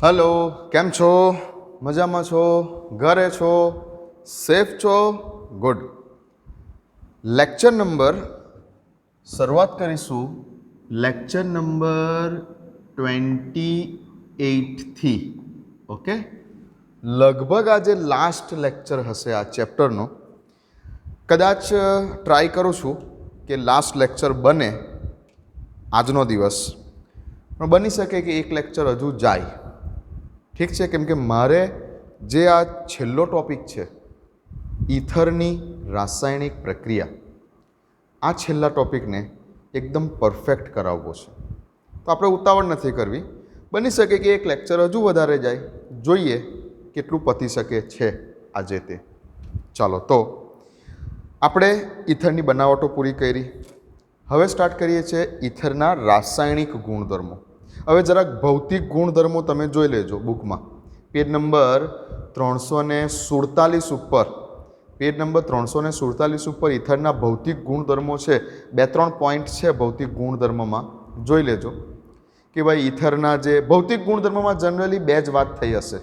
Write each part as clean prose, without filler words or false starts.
Hello केम छो मजा में छो घरे छो सेफ छो गुड लेक्चर नंबर शुरुआत करीशू लेक्चर नंबर 28 थी ओके लगभग आज लास्ट लेक्चर हशे आ चेप्टरनो कदाच ट्राय करूँ छूँ कि लास्ट लेक्चर बने आजनो दिवस पण बनी सके कि एक लेक्चर हजू जाए ठीक है केम के मारे जे आ छेल्लो टॉपिक है ईथरनी रासायणिक प्रक्रिया आ छेल्ला टॉपिक ने एकदम परफेक्ट कराववो छे तो आपणे उतावळ नथी करवी बनी सके कि एक लेक्चर हजू वधारे जाए जोईए केटलुं पती शके छे आजे ते चालो तो आपणे ईथरनी बनावटो पूरी करी हवे स्टार्ट करीए छे ईथरना रासायणिक गुणधर्मो हवे जराक भौतिक गुणधर्मो तमे जोई लेजो बुक में पेज नंबर 347 पर पेज नंबर 347 पर ईथरना भौतिक गुणधर्मो है 2-3 पॉइंट है भौतिक गुणधर्म में जोई लेजो कि भाई ईथरना जे भौतिक गुणधर्म में जनरली बे ज वात थई हशे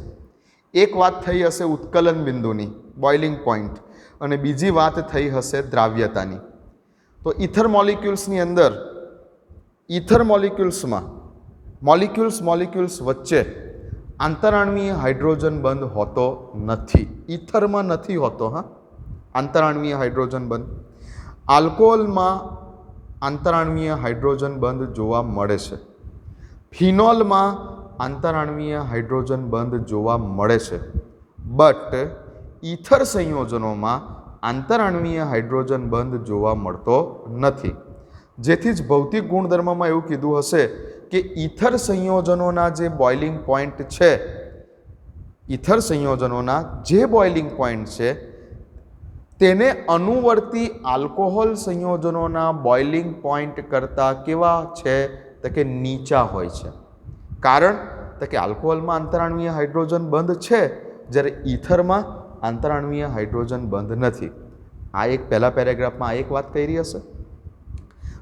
एक वात थई हशे उत्कलन बिंदुनी बॉइलिंग पॉइंट अने बीजी वात थई हशे द्राव्यतानी तो ईथर मॉलिक्यूल्सनी अंदर ईथर मॉलिक्यूल्स में मॉलिक्यूल्स वच्चे आंतराण्वीय हाइड्रोजन बंध होतो नथी ईथर में नथी होतो हाँ आंतराण्वीय हाइड्रोजन बंध आल्कोहोल में आंतराण्वीय हाइड्रोजन बंध जोवा मळे छे फिनोल में आंतराण्वीय हाइड्रोजन बंध जोवा मळे छे बट ईथर संयोजनों में आंतराण्वीय हाइड्रोजन बंध जोवा मळतो नथी जेथी ज भौतिक गुणधर्म में एवुं कीधुं हशे कि ईथर संयोजनों जे बॉइलिंग पॉइंट है ईथर संयोजनों जे बॉइलिंग पॉइंट है तेने अनुवर्ती आल्कोहोल संयोजनों बॉइलिंग पॉइंट करता केवा छे तो कि नीचा होय छे कारण तो कि आल्कोहोल में आंतराण्वीय हाइड्रोजन बंध है ज्यारे ईथर में आंतराण्वीय हाइड्रोजन बंध नहीं आ एक पहला पेरेग्राफ में आ एक बात कही हशे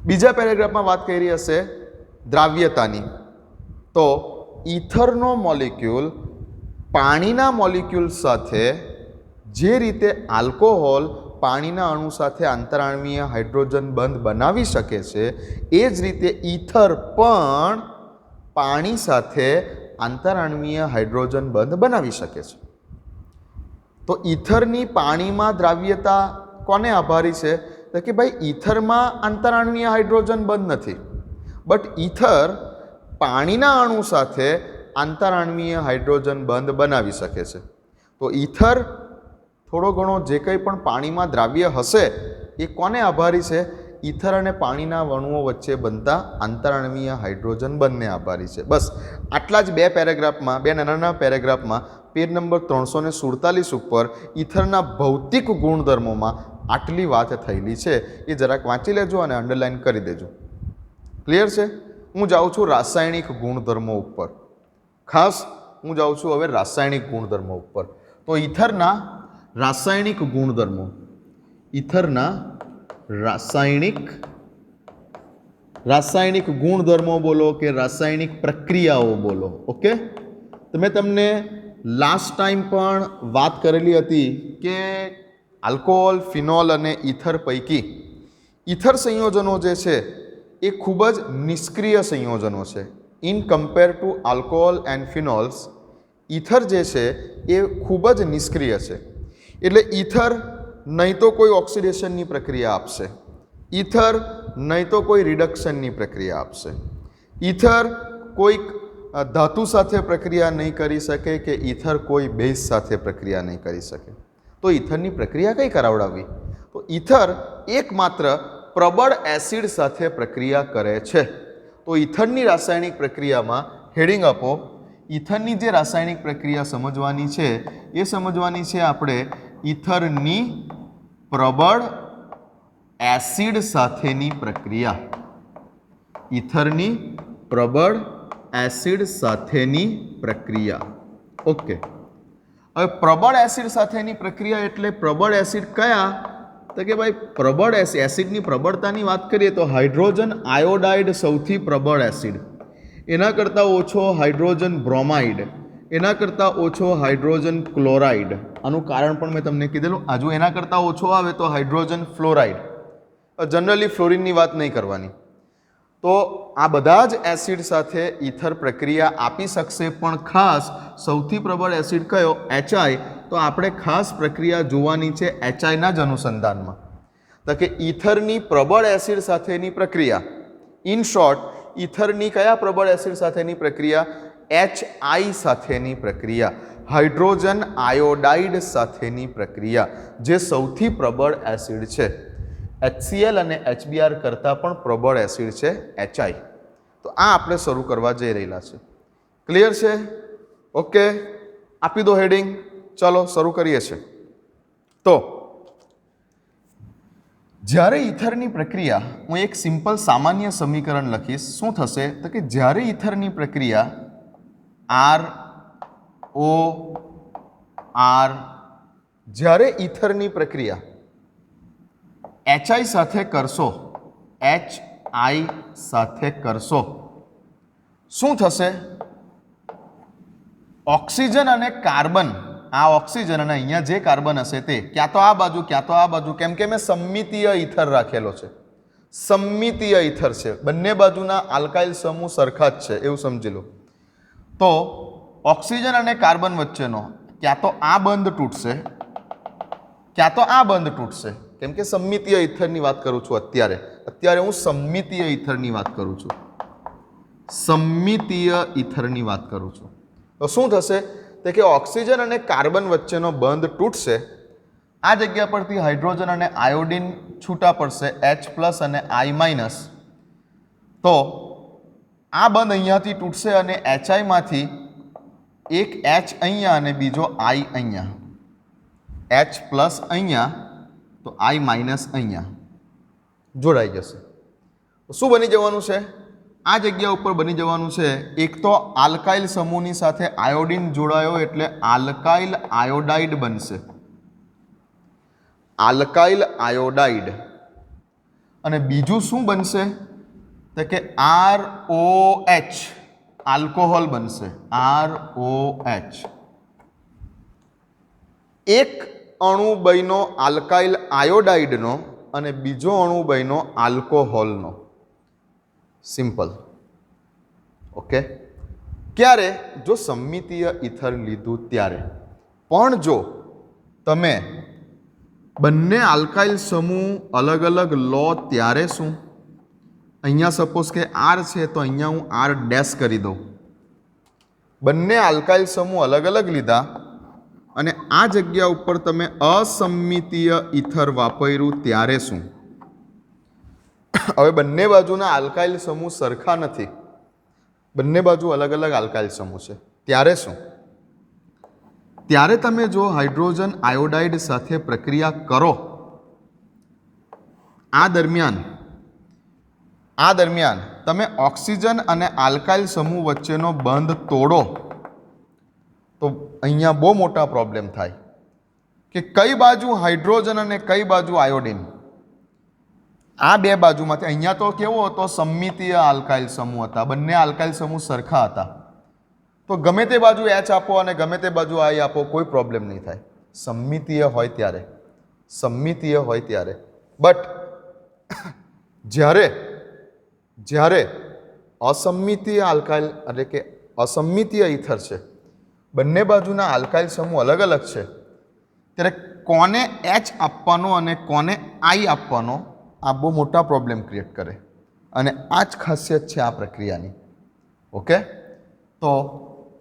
बीजा पेरेग्राफ में बात कही हशे द्राव्यतानी तो ईथरनो मॉलिक्यूल पाणीना मॉलिक्यूल साथे जे रीते आल्कोहोल पाणीना अणु साथे आंतराण्वीय हाइड्रोजन बंध बनावी शके छे ए ज रीते ईथर पण पाणी साथे आंतराण्वीय हाइड्रोजन बंध बनावी शके छे तो ईथरनी पाणीमां द्राव्यता कोने आभारी छे तो कि भाई ईथर में आंतराण्वीय हाइड्रोजन बंध नहीं बट ईथर पाणीना अणु साथे आंतराण्वीय हाइड्रोजन बंध बनावी शके छे तो ईथर थोड़ो घणो जे कंई पण पाणीमां द्राव्य हशे ए कोने आभारी छे ईथर अने पाणीना अणुओ वच्चे बनता आंतराण्वीय हाइड्रोजन बंधने आभारी छे बस आटला ज बे पेरेग्राफ में बे नाना पेरेग्राफ में पेज नंबर 347 पर ईथरना भौतिक गुणधर्मों में आटली बात थयेली छे ए जराक वाँची लेजो अने अंडरलाइन करी देजो क्लियर है हूँ जाऊँ छूँ रासायणिक गुणधर्मों पर खास हूँ जाऊँ छूँ हवे रासायणिक गुणधर्मों पर तो ईथरना रासायणिक गुणधर्मों ईथरना रासायणिक गुणधर्मों बोलो कि रासायणिक प्रक्रियाओं बोलो ओके तो मैं तमने लास्ट टाइम पण बात करेली हती कि आल्कोहोल फिनोल अने ईथर पैकी ईथर संयोजनों जे छे ए खूब ज निष्क्रिय संयोजनों है in compare to alcohol and phenols ether जे छे ए खूब ज निष्क्रिय है एटले ईथर नहीं तो कोई ऑक्सिडेशन की प्रक्रिया आपसे ईथर नहीं तो कोई रिडक्शन की प्रक्रिया आपसे ईथर कोई धातु साथे प्रक्रिया नहीं करी सके कि ईथर कोई बेस साथे प्रक्रिया नहीं करी सके तो ईथर की प्रक्रिया कई करावडावी तो ईथर एकमात्र प्रबल एसिड साथे प्रक्रिया करे छे तो ईथरनी रासायनिक प्रक्रिया में हेडिंग आपो ईथरनी जे रासायनिक प्रक्रिया समझवानी छे ये समझवानी छे आपणे ईथरनी प्रबल एसिड साथेनी प्रक्रिया ईथरनी प्रबल एसिड साथेनी प्रक्रिया ओके हवे प्रबल एसिड साथेनी प्रक्रिया एटले प्रबल एसिड कया तो कि भाई प्रबल एसिडनी प्रबलतानी बात करिए तो हाइड्रोजन आयोडाइड सौथी प्रबल एसिड एना करता ओछो हाइड्रोजन ब्रोमाइड એના કરતાં ઓછો હાઇડ્રોજન ક્લોરાઇડ, આનું કારણ પણ મેં તમને કીધેલું. હજુ એના કરતાં ઓછો આવે તો હાઇડ્રોજન ફ્લોરાઇડ. જનરલી ફ્લોરિનની વાત નહીં કરવાની. તો આ બધા જ એસિડ સાથે ઇથર પ્રક્રિયા આપી શકશે, પણ ખાસ સૌથી પ્રબળ એસિડ કયો? HI. તો આપણે ખાસ પ્રક્રિયા જોવાની છે HIના જ અનુસંધાનમાં. તો કે ઇથરની પ્રબળ એસિડ સાથેની પ્રક્રિયા, ઇન શોર્ટ ઇથરની કયા પ્રબળ એસિડ સાથેની પ્રક્રિયા? HI સાથેની પ્રક્રિયા, હાઇડ્રોજન આયોડાઇડ સાથેની પ્રક્રિયા, જે સૌથી પ્રબળ એસિડ છે. HCl અને HBr કરતાં પણ પ્રબળ એસિડ છે HI. તો આ આપણે શરૂ કરવા જઈ રહેલા છે. ક્લિયર છે? ઓકે, આપી દો હેડિંગ. ચલો શરૂ કરીએ છીએ. તો જ્યારે ઇથરની પ્રક્રિયા, હું એક સિમ્પલ સામાન્ય સમીકરણ લખીશ. શું થશે? તો કે જ્યારે ઇથરની પ્રક્રિયા ROR, જ્યારે ઇથરની પ્રક્રિયા HI સાથે કરશો, HI સાથે કરશો, શું થશે? ઓક્સિજન અને કાર્બન, આ ઓક્સિજન અને અહીંયા જે કાર્બન હશે તે ક્યાં તો આ બાજુ ક્યાં તો આ બાજુ, કેમ કે મેં સમમિતીય ઇથર રાખેલો છે. સમમિતીય ઇથર છે, બંને બાજુના આલ્કાઇલ સમૂહ સરખા જ છે, એવું સમજી લો. તો ઓક્સિજન અને કાર્બન વચ્ચેનો ક્યાં તો આ બંધ તૂટશે, ક્યાં તો આ બંધ તૂટશે, કેમ કે સમમિતીય ઇથરની વાત કરું છું અત્યારે હું સમમિતીય ઇથરની વાત કરું છું. સમમિતીય ઇથરની વાત કરું છું. તો શું થશે? તો કે ઓક્સિજન અને કાર્બન વચ્ચેનો બંધ તૂટશે. આ જગ્યા પરથી હાઇડ્રોજન અને આયોડિન છૂટા પડશે, H+ અને I-. તો આ બંધ અહીંયાથી તૂટશે અને HI માંથી એક H અહીંયા અને બીજો I અહીંયા, H+ અહીંયા તો I- અહીંયા જોડાઈ જશે. શું બની જવાનું છે? આ જગ્યા ઉપર બની જવાનું છે, એક તો આલ્કાઇલ સમૂહની સાથે આયોડિન જોડાયો એટલે આલ્કાઇલ આયોડાઇડ બનશે, આલ્કાઇલ આયોડાઇડ. અને બીજું શું બનશે? તો કે ROH, આલ્કોહોલ બનશે, ROH. એક અણુ બન્યો આલ્કાઇલ આયોડાઇડનો અને બીજો અણુ બન્યો આલ્કોહોલનો. સિમ્પલ. ઓકે. ક્યારે? જો સમમિતીય ઇથર લીધું ત્યારે. પણ જો તમે બંને આલ્કાઇલ સમૂહ અલગ અલગ લો ત્યારે શું? અહીંયા સપોઝ કે R છે તો અહીંયા હું R' કરી દઉં. બંને આલ્કાઇલ સમૂહ અલગ અલગ લીધા અને આ જગ્યા ઉપર તમે અસમમિતીય ઇથર વાપર્યું ત્યારે શું? હવે બંને બાજુના આલ્કાઇલ સમૂહ સરખા નથી, બંને બાજુ અલગ અલગ આલ્કાઇલ સમૂહ છે, ત્યારે શું? ત્યારે તમે જો હાઇડ્રોજન આયોડાઇડ સાથે પ્રક્રિયા કરો, આ દરમિયાન તમે ઓક્સિજન અને આલ્કાઇલ સમૂહ વચ્ચેનો બંધ તોડો તો અહીંયા બહુ મોટા પ્રોબ્લેમ થાય કે કઈ બાજુ હાઇડ્રોજન અને કઈ બાજુ આયોડિન. આ બે બાજુમાંથી અહીંયા તો કેવો હતો? સમમિતીય આલ્કાઇલ સમૂહ હતા, બંને આલ્કાઇલ સમૂહ સરખા હતા. તો ગમે તે બાજુ H આપો અને ગમે તે બાજુ I આપો, કોઈ પ્રોબ્લેમ નહીં થાય. સમમિતીય હોય ત્યારે, સમમિતીય હોય ત્યારે. બટ જ્યારે અસમમિતીય આલ્કાઇલ એટલે કે અસમમિતીય ઇથર છે, બંને બાજુના આલ્કાઇલ સમૂહ અલગ અલગ છે, ત્યારે કોને H આપવાનો અને કોને I આપવાનો, આ બહુ મોટા પ્રોબ્લેમ ક્રિએટ કરે. અને આ જ ખાસિયત છે આ પ્રક્રિયાની. ઓકે. તો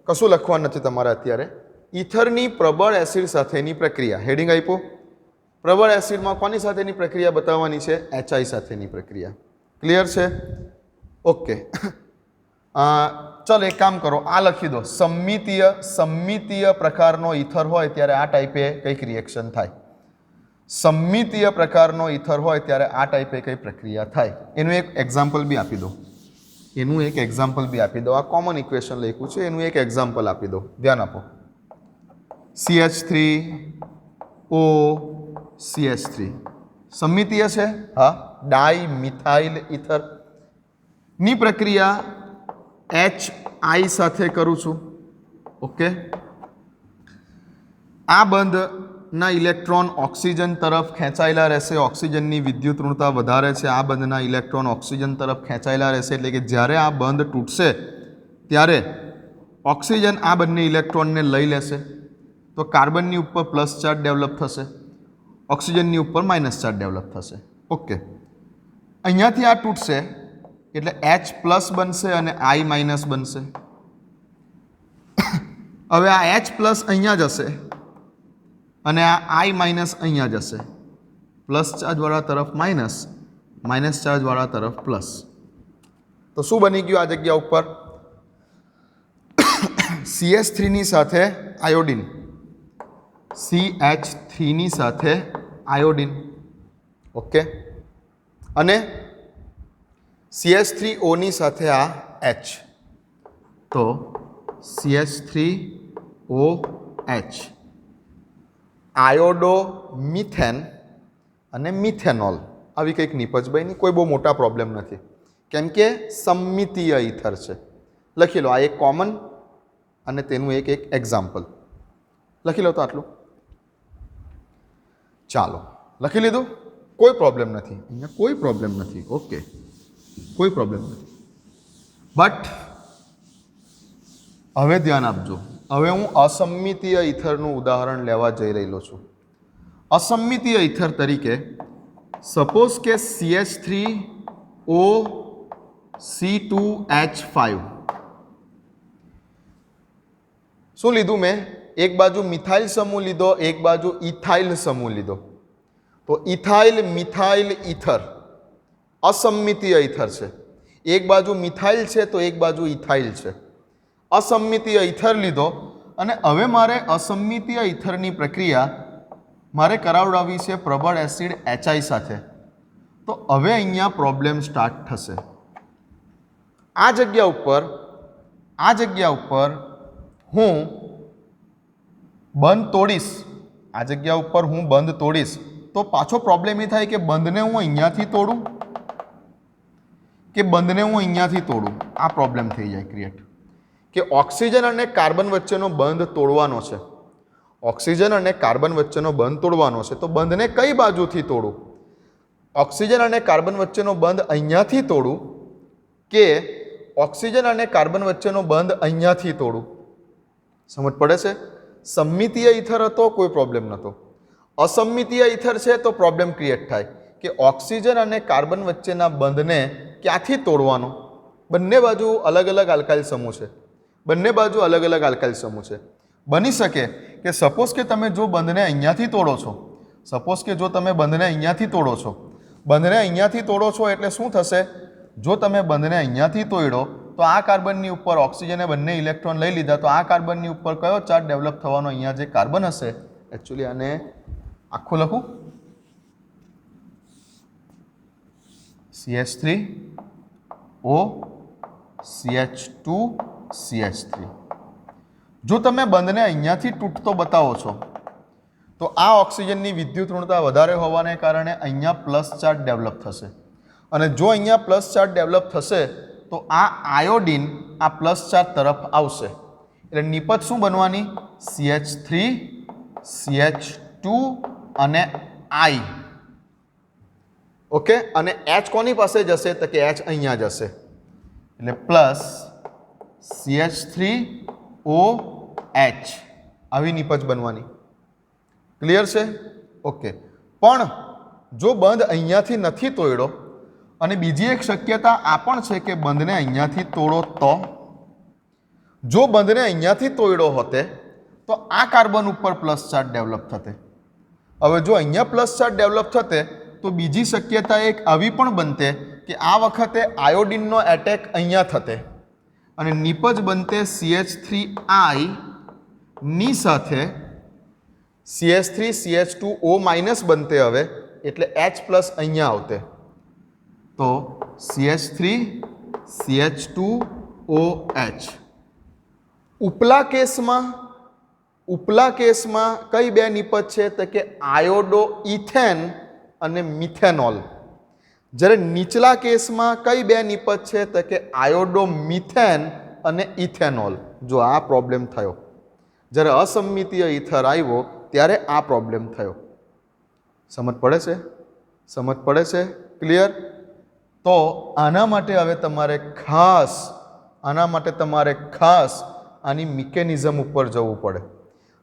કશું લખવાનું નથી તમારે અત્યારે. ઇથરની પ્રબળ એસિડ સાથેની પ્રક્રિયા, હેડિંગ આપ્યું. પ્રબળ એસિડમાં કોની સાથેની પ્રક્રિયા બતાવવાની છે? HI સાથેની પ્રક્રિયા. ક્લિયર છે? ઓકે. ચાલો એક કામ કરો, આ લખી દો. સમમિતીય પ્રકારનો ઇથર હોય ત્યારે આ ટાઈપે કંઈક રિએક્શન થાય. સમમિતીય પ્રકારનો ઇથર હોય ત્યારે આ ટાઈપે કઈ પ્રક્રિયા થાય. એનું એક એક્ઝામ્પલ બી આપી દો. આ કોમન ઇક્વેશન લખ્યું છે, એનું એક એક્ઝામ્પલ આપી દો. ધ્યાન આપો. CH3O CH3 સમમિતીય છે? હા. ડાઈ મિથાઇલ ઇથર ની પ્રક્રિયા HI સાથે કરું છું. ઓકે, આ બંધના ઇલેક્ટ્રોન ઓક્સિજન તરફ ખેંચાયેલા રહેશે, ઓક્સિજનની વિદ્યુત ઋણતા વધારે છે, આ બંધના ઇલેક્ટ્રોન ઓક્સિજન તરફ ખેંચાયેલા રહેશે, એટલે કે જ્યારે આ બંધ તૂટશે ત્યારે ઓક્સિજન આ બંને ઇલેક્ટ્રોનને લઈ લેશે, તો કાર્બનની ઉપર પ્લસ ચાર્જ ડેવલપ થશે, ઓક્સિજનની ઉપર માઇનસ ચાર્જ ડેવલપ થશે. ઓકે, અહીંયાથી આ તૂટશે એટલે H પ્લસ બનશે અને I માઇનસ બનશે. હવે આ H પ્લસ અહીંયા જશે અને આ I માઇનસ અહીંયા જશે. પ્લસ ચાર્જવાળા તરફ માઇનસ, માઇનસ ચાર્જવાળા તરફ પ્લસ. તો શું બની ગયું આ જગ્યા ઉપર? CH3 ની સાથે આયોડિન, CH3 ની સાથે આયોડિન. ઓકે, અને CH3O ની સાથે આ H, તો CH3OH, આયોડો મિથેન અને મિથેનોલ. આવી કંઈક નીપજ ભાઈની કોઈ બહુ મોટા પ્રોબ્લેમ નથી, કેમ કે સમમિતીય ઇથર છે. લખી લો, આ એક કોમન અને તેનું એક એક્ઝામ્પલ લખી લો. તો આટલું ચાલો, લખી લીધું, કોઈ પ્રોબ્લેમ નથી અહીંયા, કોઈ પ્રોબ્લેમ નથી. ઓકે, કોઈ પ્રોબ્લેમ નથી. બટ હવે ધ્યાન આપજો, હવે હું અસમમિતીય ઇથરનું ઉદાહરણ લેવા જઈ રહેલો છું. અસમમિતીય ઇથર તરીકે સપોઝ કે CH3O C2H5. શું લીધું મેં? એક બાજુ મિથાઇલ સમૂહ લીધો, એક બાજુ ઇથાઇલ સમૂહ લીધો. તો ઇથાઇલ મિથાઇલ ઇથર અસમમિતીય ઇથર છે. એક બાજુ મિથાઇલ છે તો એક બાજુ ઇથાઇલ છે. અસમમિતીય ઇથર લીધો અને હવે મારે અસમમિતીય ઇથરની પ્રક્રિયા મારે કરાવડાવી છે પ્રબળ એસિડ HI સાથે. તો હવે અહીંયા પ્રોબ્લેમ સ્ટાર્ટ થશે. આ જગ્યા ઉપર હું બંધ તોડીશ, આ જગ્યા ઉપર હું બંધ તોડીશ તો પાછો પ્રોબ્લેમ એ થાય કે બંધને હું અહીંયાથી તોડું કે બંધને હું અહીંયાથી તોડું. આ પ્રોબ્લેમ થઈ જાય ક્રિએટ, કે ઓક્સિજન અને કાર્બન વચ્ચેનો બંધ તોડવાનો છે, ઓક્સિજન અને કાર્બન વચ્ચેનો બંધ તોડવાનો છે. તો બંધને કઈ બાજુથી તોડું? ઓક્સિજન અને કાર્બન વચ્ચેનો બંધ અહીંયાથી તોડું કે ઓક્સિજન અને કાર્બન વચ્ચેનો બંધ અહીંયાથી તોડું? સમજ પડે છે? સમમિતીય ઇથર હતો, કોઈ પ્રોબ્લેમ નહોતો. અસમમિતીય ઇથર છે તો પ્રોબ્લેમ ક્રિએટ થાય કે ઓક્સિજન અને કાર્બન વચ્ચેના બંધને ક્યાંથી તોડવાનો? બંને બાજુ અલગ અલગ આલ્કાઇલ સમૂહ છે, બંને બાજુ અલગ અલગ આલ્કાઇલ સમૂહ છે. બની શકે કે સપોઝ કે તમે જો બંધને અહીંયાથી તોડો છો, સપોઝ કે જો તમે બંધને અહીંયાથી તોડો છો, બંધને અહીંયાથી તોડો છો એટલે શું થશે? જો તમે બંધને અહીંયાથી તોડ્યો તો આ કાર્બનની ઉપર ઓક્સિજને બંને ઇલેક્ટ્રોન લઈ લીધા, તો આ કાર્બનની ઉપર કયો ચાર્જ ડેવલપ થવાનો? અહીંયા જે કાર્બન હશે, એકચ્યુઅલી આને આખું લખું, CH3O CH2 CH3. જો તમે બંધને અહીંયાથી તૂટતો બતાવો છો તો આ ઓક્સિજનની વિદ્યુત ઋણતા વધારે હોવાને કારણે અહીંયા પ્લસ ચાર્જ ડેવલપ થશે, અને જો અહીંયા પ્લસ ચાર્જ ડેવલપ થશે તો આ આયોડિન આ પ્લસ ચાર્જ તરફ આવશે, એટલે નિપજ શું બનવાની? CH3 CH2 અને I. ઓકે, અને H કોની પાસે જશે? તો કે H અહીંયા જશે, એટલે પ્લસ CH3OH આવી નિપજ બનવાની. ક્લિયર છે? ઓકે, પણ જો બંધ અહીંયાથી નથી તોડ્યો, અને બીજી એક શક્યતા આ પણ છે કે બંધને અહીંયાથી તોડો તો, જો બંધને અહીંયાથી તોડ્યો હોતે તો આ કાર્બન ઉપર પ્લસ ચાર્જ ડેવલપ થતે. હવે જો અહીંયા પ્લસ ચાર્જ ડેવલપ થતે તો બીજી શક્યતા એક આવી પણ બનતે કે આ વખતે આયોડિનનો એટેક અહીંયા થતે અને નિપજ બનતે CH3I ની સાથે CH3 CH2O માઇનસ બનતે. હવે એટલે H પ્લસ અહીંયા આવતે, તો CH3 CH2OH. ઉપલા કેસમાં કઈ બે નિપજ છે? તો કે આયોડો ઇથેન અને મિથેનોલ. જ્યારે નીચલા કેસમાં કઈ બે નિપજ છે? તો કે આયોડો મિથેન અને ઇથેનોલ. જો આ પ્રોબ્લેમ થયો, જ્યારે અસમિતીય ઈથર આવ્યો ત્યારે આ પ્રોબ્લેમ થયો. સમજ પડે છે? સમજ પડે છે? ક્લિયર? તો આના માટે હવે તમારે ખાસ આની મિકેનિઝમ ઉપર જવું પડે.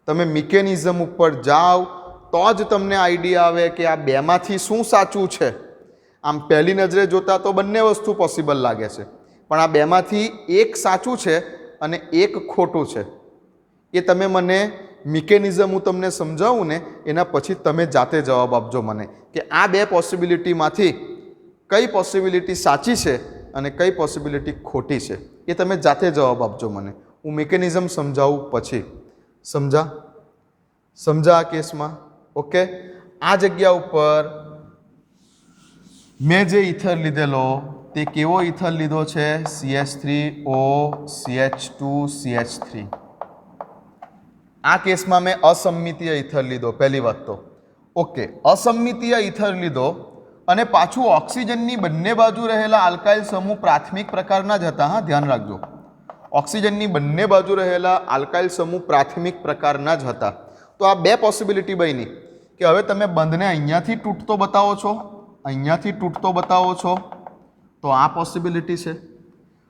તમે મિકેનિઝમ ઉપર જાઓ તો જ તમને આઈડિયા આવે કે આ બેમાંથી શું સાચું છે. આમ પહેલી નજરે જોતા તો બંને વસ્તુ પોસિબલ લાગે છે, પણ આ બેમાંથી એક સાચું છે અને એક ખોટું છે. એ તમે મને મિકેનિઝમ હું તમને સમજાવું ને એના પછી તમે જાતે જવાબ આપજો મને કે આ બે પોસિબિલિટીમાંથી કઈ પોસિબિલિટી સાચી છે અને કઈ પોસિબિલિટી ખોટી છે. એ તમે જાતે જવાબ આપજો મને. હું મિકેનિઝમ સમજાવું પછી. સમજા આ કેસમાં? ઓકે. આ જગ્યા ઉપર મેં જે ઈથર લીધેલો તે કેવો ઈથર લીધો છે? CH3O CH2 CH3. આ કેસમાં મેં અસમિતીય ઈથર લીધો. પહેલી વાત તો ઓકે, અસમિતીય ઈથર લીધો અને પાછું ઓક્સિજનની બંને બાજુ રહેલા આલ્કાઇલ સમૂહ પ્રાથમિક પ્રકારના જ હતા. હા, ધ્યાન રાખજો. ઓક્સિજનની બંને બાજુ રહેલા આલ્કાઇલ સમૂહ પ્રાથમિક પ્રકારના જ હતા. તો આ બે પોસિબિલિટી બની કે હવે તમે બંધને અહીંયાથી તૂટતો બતાવો છો, અહીંયાથી તૂટતો બતાવો છો, તો આ પોસિબિલિટી છે.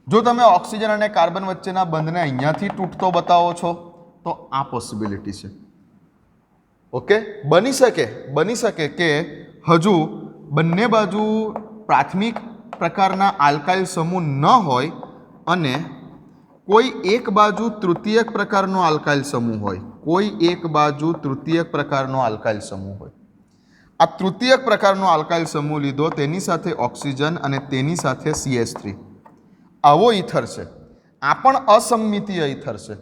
જો તમે ઓક્સિજન અને કાર્બન વચ્ચેના બંધને અહીંયાથી તૂટતો બતાવો છો તો આ પોસિબિલિટી છે. ઓકે. બની શકે કે હજુ બંને બાજુ પ્રાથમિક પ્રકારના આલ્કાઇલ સમૂહ ન હોય અને કોઈ એક બાજુ તૃતીયક પ્રકારનો આલ્કાઇલ સમૂહ હોય. આ તૃતીયક પ્રકારનો આલ્કાઇલ સમૂહ લીધો, તેની સાથે ઓક્સિજન અને તેની સાથે CH3. આવો ઈથર છે. આ પણ અસમિતીય ઈથર છે.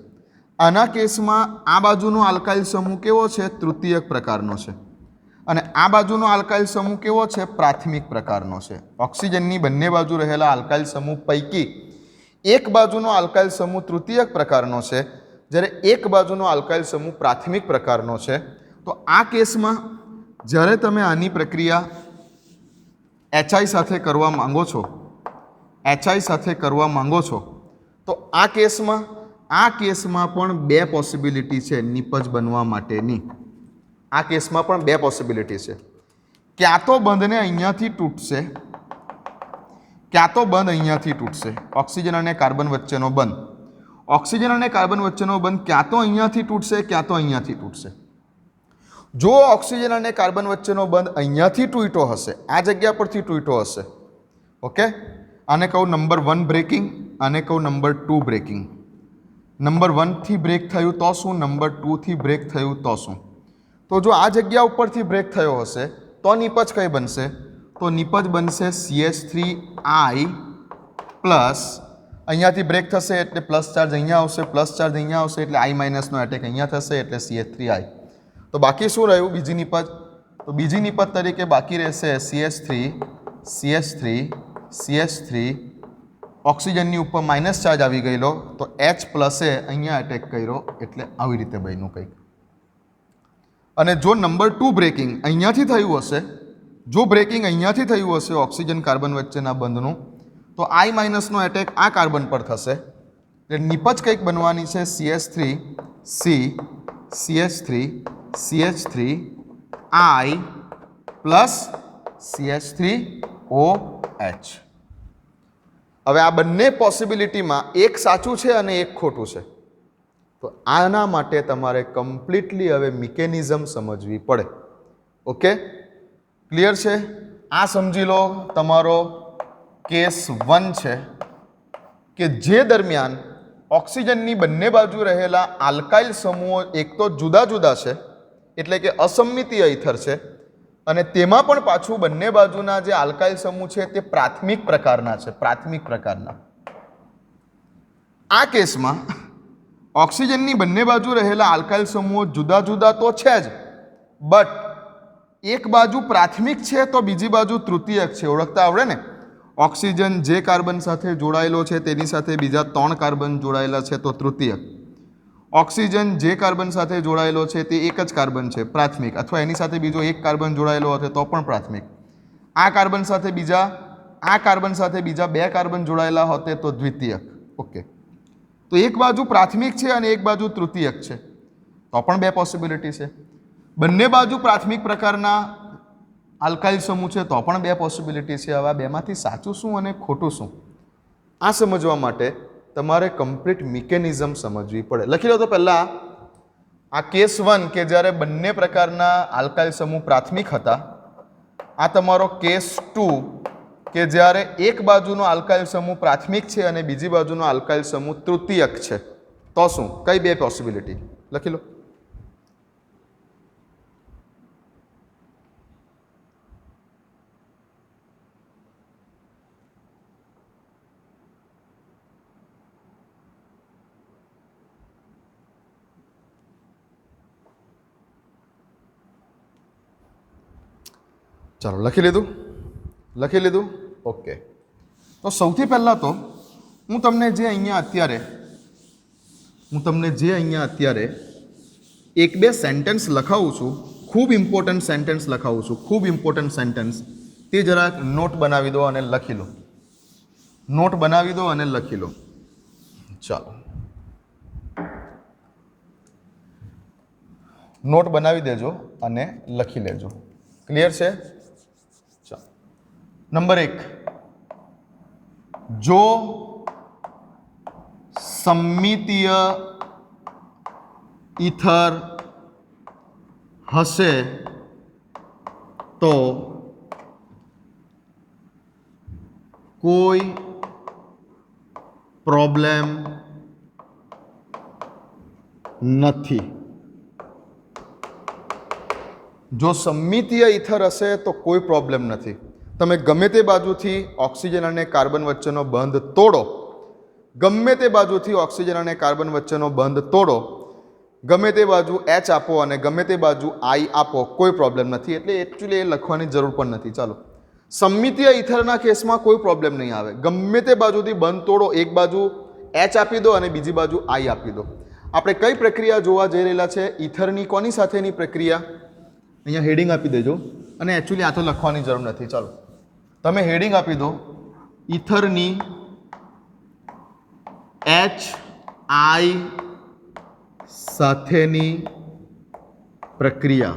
આના કેસમાં આ બાજુનો આલ્કાઇલ સમૂહ કેવો છે? તૃતીયક પ્રકારનો છે. અને આ બાજુનો આલ્કાઇલ સમૂહ કેવો છે? પ્રાથમિક પ્રકારનો છે. ઓક્સિજનની બંને બાજુ રહેલા આલ્કાઇલ સમૂહ પૈકી એક બાજુનો આલ્કાઇલ સમૂહ તૃતીયક પ્રકારનો છે, જ્યારે એક બાજુનો આલ્કાઇલ સમૂહ પ્રાથમિક પ્રકારનો છે. તો આ કેસમાં જ્યારે તમે આની પ્રક્રિયા HI સાથે કરવા માંગો છો તો આ કેસમાં પણ બે પોસિબિલિટી છે નિપજ બનવા માટેની. આ કેસમાં પણ બે પોસિબિલિટી છે. ક્યાં તો બંધને અહીંયાથી તૂટશે, ક્યાં તો બંધ અહીંયાથી તૂટશે. ઓક્સિજન અને કાર્બન વચ્ચેનો બંધ ક્યાં તો અહીંયાથી તૂટશે, ક્યાં તો અહીંયાથી તૂટશે. જો ઓક્સિજન અને કાર્બન વચ્ચેનો બંધ અહીંયાથી તૂટ્યો હશે, આ જગ્યા પરથી તૂટ્યો હશે, ઓકે, આને કહું નંબર 1 બ્રેકિંગ, આને કહું નંબર 2 બ્રેકિંગ. નંબર 1 થી બ્રેક થયું તો શું? નંબર 2 થી બ્રેક થયું તો શું? તો જો આ જગ્યા ઉપરથી બ્રેક થયો હશે તો નિપજ કઈ બનશે? તો નિપજ બનશે CH3I પ્લસ, અહીંયાથી બ્રેક થશે એટલે પ્લસ ચાર્જ અહીંયા આવશે, પ્લસ ચાર્જ અહીંયા આવશે એટલે I માઇનસનો એટેક અહીંયા થશે એટલે CH3I. તો બાકી શું રહ્યું બીજી નિપજ? તો બીજી નિપજ તરીકે બાકી રહેશે CH3. ઓક્સિજનની ઉપર માઇનસ ચાર્જ આવી ગયેલો તો H પ્લસે અહીંયા એટેક કર્યો એટલે આવી રીતે બન્યું કંઈક. અને જો નંબર 2 બ્રેકિંગ અહીંયાથી થયું હશે, ઓક્સિજન કાર્બન વચ્ચેના બંધનું, તો I માઇનસનો એટેક આ કાર્બન પર થશે એટલે નિપજ કંઈક બનવાની છે CH3I પ્લસ CH3OH. હવે આ બંને પોસિબિલિટીમાં એક સાચું છે અને એક ખોટું છે. તો આના માટે તમારે કમ્પ્લીટલી હવે મિકેનિઝમ સમજવી પડે. ઓકે, ક્લિયર છે? આ સમજી લો તમારો કેસ 1 છે કે જે દરમિયાન ઓક્સિજનની બંને બાજુ રહેલા આલ્કાઇલ સમૂહો એક તો જુદા જુદા છે એટલે કે અસમિતીય ઈથર છે, અને તેમાં પણ પાછું બંને બાજુના જે આલ્કાઇલ સમૂહ છે તે પ્રાથમિક પ્રકારના. આ કેસમાં ઓક્સિજનની બંને બાજુ રહેલા આલ્કાઇલ સમૂહો જુદા જુદા તો છે જ, બટ એક બાજુ પ્રાથમિક છે તો બીજી બાજુ તૃતીયક છે. ઓળખતા આવડે ને? ઓક્સિજન જે કાર્બન સાથે જોડાયેલો છે તેની સાથે બીજા 3 કાર્બન જોડાયેલા છે તો તૃતીયક. ઓક્સિજન જે કાર્બન સાથે જોડાયેલો છે તે એક જ કાર્બન છે, પ્રાથમિક, અથવા એની સાથે બીજો એક કાર્બન જોડાયેલો હશે તો પણ પ્રાથમિક. આ કાર્બન સાથે બીજા 2 કાર્બન જોડાયેલા હોતે તો દ્વિતીયક. ઓકે, તો એક બાજુ પ્રાથમિક છે અને એક બાજુ તૃતીયક છે. તો પણ બે પોસિબિલિટી છે. બંને બાજુ પ્રાથમિક પ્રકારના આલ્કાઇલ સમૂહ છે તો પણ બે પોસિબિલિટી છે. હવે આ બેમાંથી સાચું શું અને ખોટું શું આ સમજવા માટે તમારે કમ્પ્લીટ મિકેનિઝમ સમજવી પડે. લખી લો તો પહેલાં આ કેસ 1 કે જ્યારે બંને પ્રકારના આલ્કાઇલ સમૂહ પ્રાથમિક હતા. આ તમારો કેસ 2 કે જ્યારે એક બાજુનો આલ્કાઇલ સમૂહ પ્રાથમિક છે અને બીજી બાજુનો આલ્કાઇલ સમૂહ તૃતીયક છે. તો શું કઈ બે પોસિબિલિટી લખી લો. ચાલો લખી લીધું. ઓકે, તો સૌથી પહેલાં તો હું તમને જે અહીંયા અત્યારે એક બે સેન્ટેન્સ લખાવું છું, ખૂબ ઇમ્પોર્ટન્ટ સેન્ટેન્સ લખાવું છું, ખૂબ ઇમ્પોર્ટન્ટ સેન્ટેન્સ, તે જરાક નોટ બનાવી દો અને લખી લો. ચાલો નોટ બનાવી દેજો અને લખી લેજો. ક્લિયર છે? ચાલો. નંબર 1, જો સમમિતીય ઈથર હશે તો કોઈ પ્રોબ્લેમ નથી. જો સમમિતીય ઈથર હશે તો કોઈ પ્રોબ્લેમ નથી. તમે ગમે તે બાજુથી ઓક્સિજન અને કાર્બન વચ્ચેનો બંધ તોડો, ગમે તે બાજુથી ઓક્સિજન અને કાર્બન વચ્ચેનો બંધ તોડો, ગમે તે બાજુ H આપો અને ગમે તે બાજુ I આપો, કોઈ પ્રોબ્લેમ નથી. એટલે એકચ્યુઅલી એ લખવાની જરૂર પણ નથી. ચાલો, સમમિતીય ઈથરના કેસમાં કોઈ પ્રોબ્લેમ નહીં આવે. ગમે તે બાજુથી બંધ તોડો, એક બાજુ H આપી દો અને બીજી બાજુ I આપી દો. આપણે કઈ પ્રક્રિયા જોવા જઈ રહેલા છે? ઈથરની કોની સાથેની પ્રક્રિયા? અહીંયા હેડિંગ આપી દેજો. અને એકચ્યુઅલી આ તો લખવાની જરૂર નથી. ચાલો તમે હેડિંગ આપી દો, ઈથરની HI સાથેની પ્રક્રિયા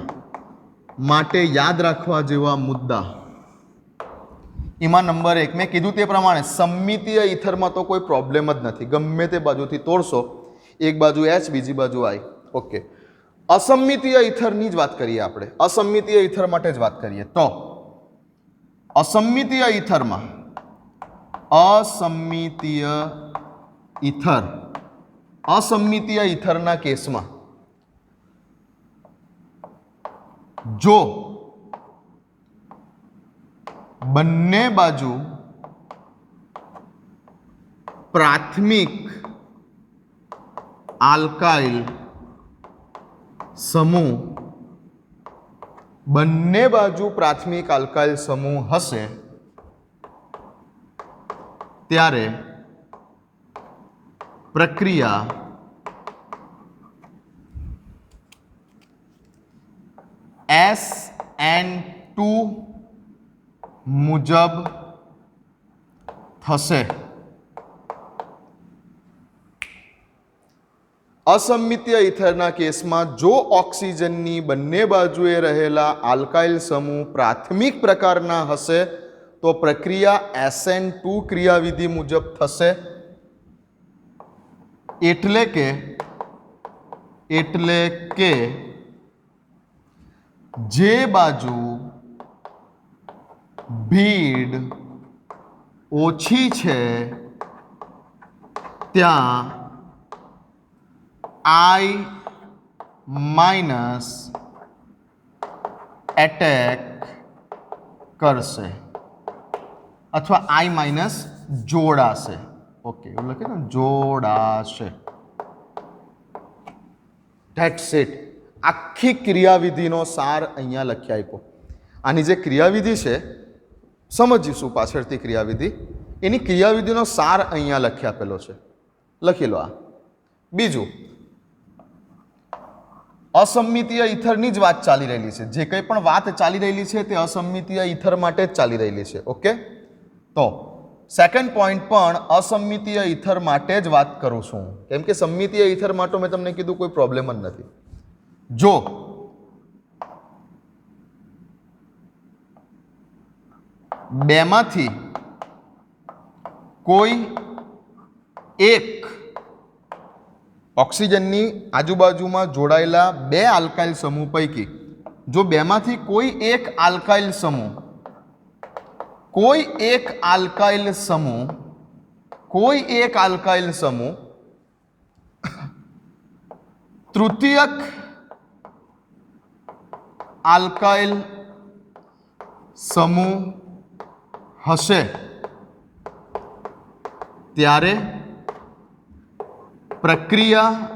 માટે યાદ રાખવા જેવા મુદ્દા. એમાં નંબર 1 મેં કીધું તે પ્રમાણે સમમિતીય ઈથરમાં તો કોઈ પ્રોબ્લેમ જ નથી. ગમે તે બાજુથી તોડશો, એક બાજુ H બીજી બાજુ I. ઓકે, અસમમિતીય ઈથરની જ વાત કરીએ આપણે. અસમમિતીય ઈથર માટે જ વાત કરીએ તો અસમમિતીય ઈથરના કેસમાં જો બંને બાજુ પ્રાથમિક આલ્કાઇલ સમૂહ હશે ત્યારે પ્રક્રિયા SN2 મુજબ થશે. અસમમિતીય ઈથરના કેસમાં જો ઓક્સિજનની બંને બાજુએ રહેલા આલ્કાઇલ સમૂહ પ્રાથમિક પ્રકારના હશે તો પ્રક્રિયા SN2 ક્રિયાવિધિ મુજબ થશે. એટલે કે જે બાજુ ભીડ ઓછી છે ત્યાં I- એટેક કરશે અથવા I- જોડાશે. ઓકે, એવું લખે ને, જોડાશે. That's it. આખી ક્રિયાવિધિનો સાર અહીંયા લખી આપ્યો. આની જે ક્રિયાવિધિ છે સમજીશું પાછળથી ક્રિયાવિધિ. એની ક્રિયાવિધિનો સાર અહીંયા લખી આપેલો છે. લખી લો. આ બીજું, અસમમિતીય ઈથરની જ વાત ચાલી રહેલી છે. જે કંઈ પણ વાત ચાલી રહેલી છે તે અસમમિતીય ઈથર માટે જ ચાલી રહેલી છે. ઓકે, તો સેકન્ડ પોઈન્ટ પણ અસમમિતીય ઈથર માટે જ વાત કરું છું, કેમ કે સમમિતીય ઈથર માટે મેં તમને કીધું કોઈ પ્રોબ્લેમ જ નથી. જો બેમાંથી કોઈ એક ઓક્સિજનની આજુબાજુમાં જોડાયેલા બે આલ્કાઇલ સમૂહ પૈકી જો બેમાંથી કોઈ એક આલ્કાઇલ સમૂહ તૃતીયક આલ્કાઇલ સમૂહ હશે ત્યારે પ્રક્રિયા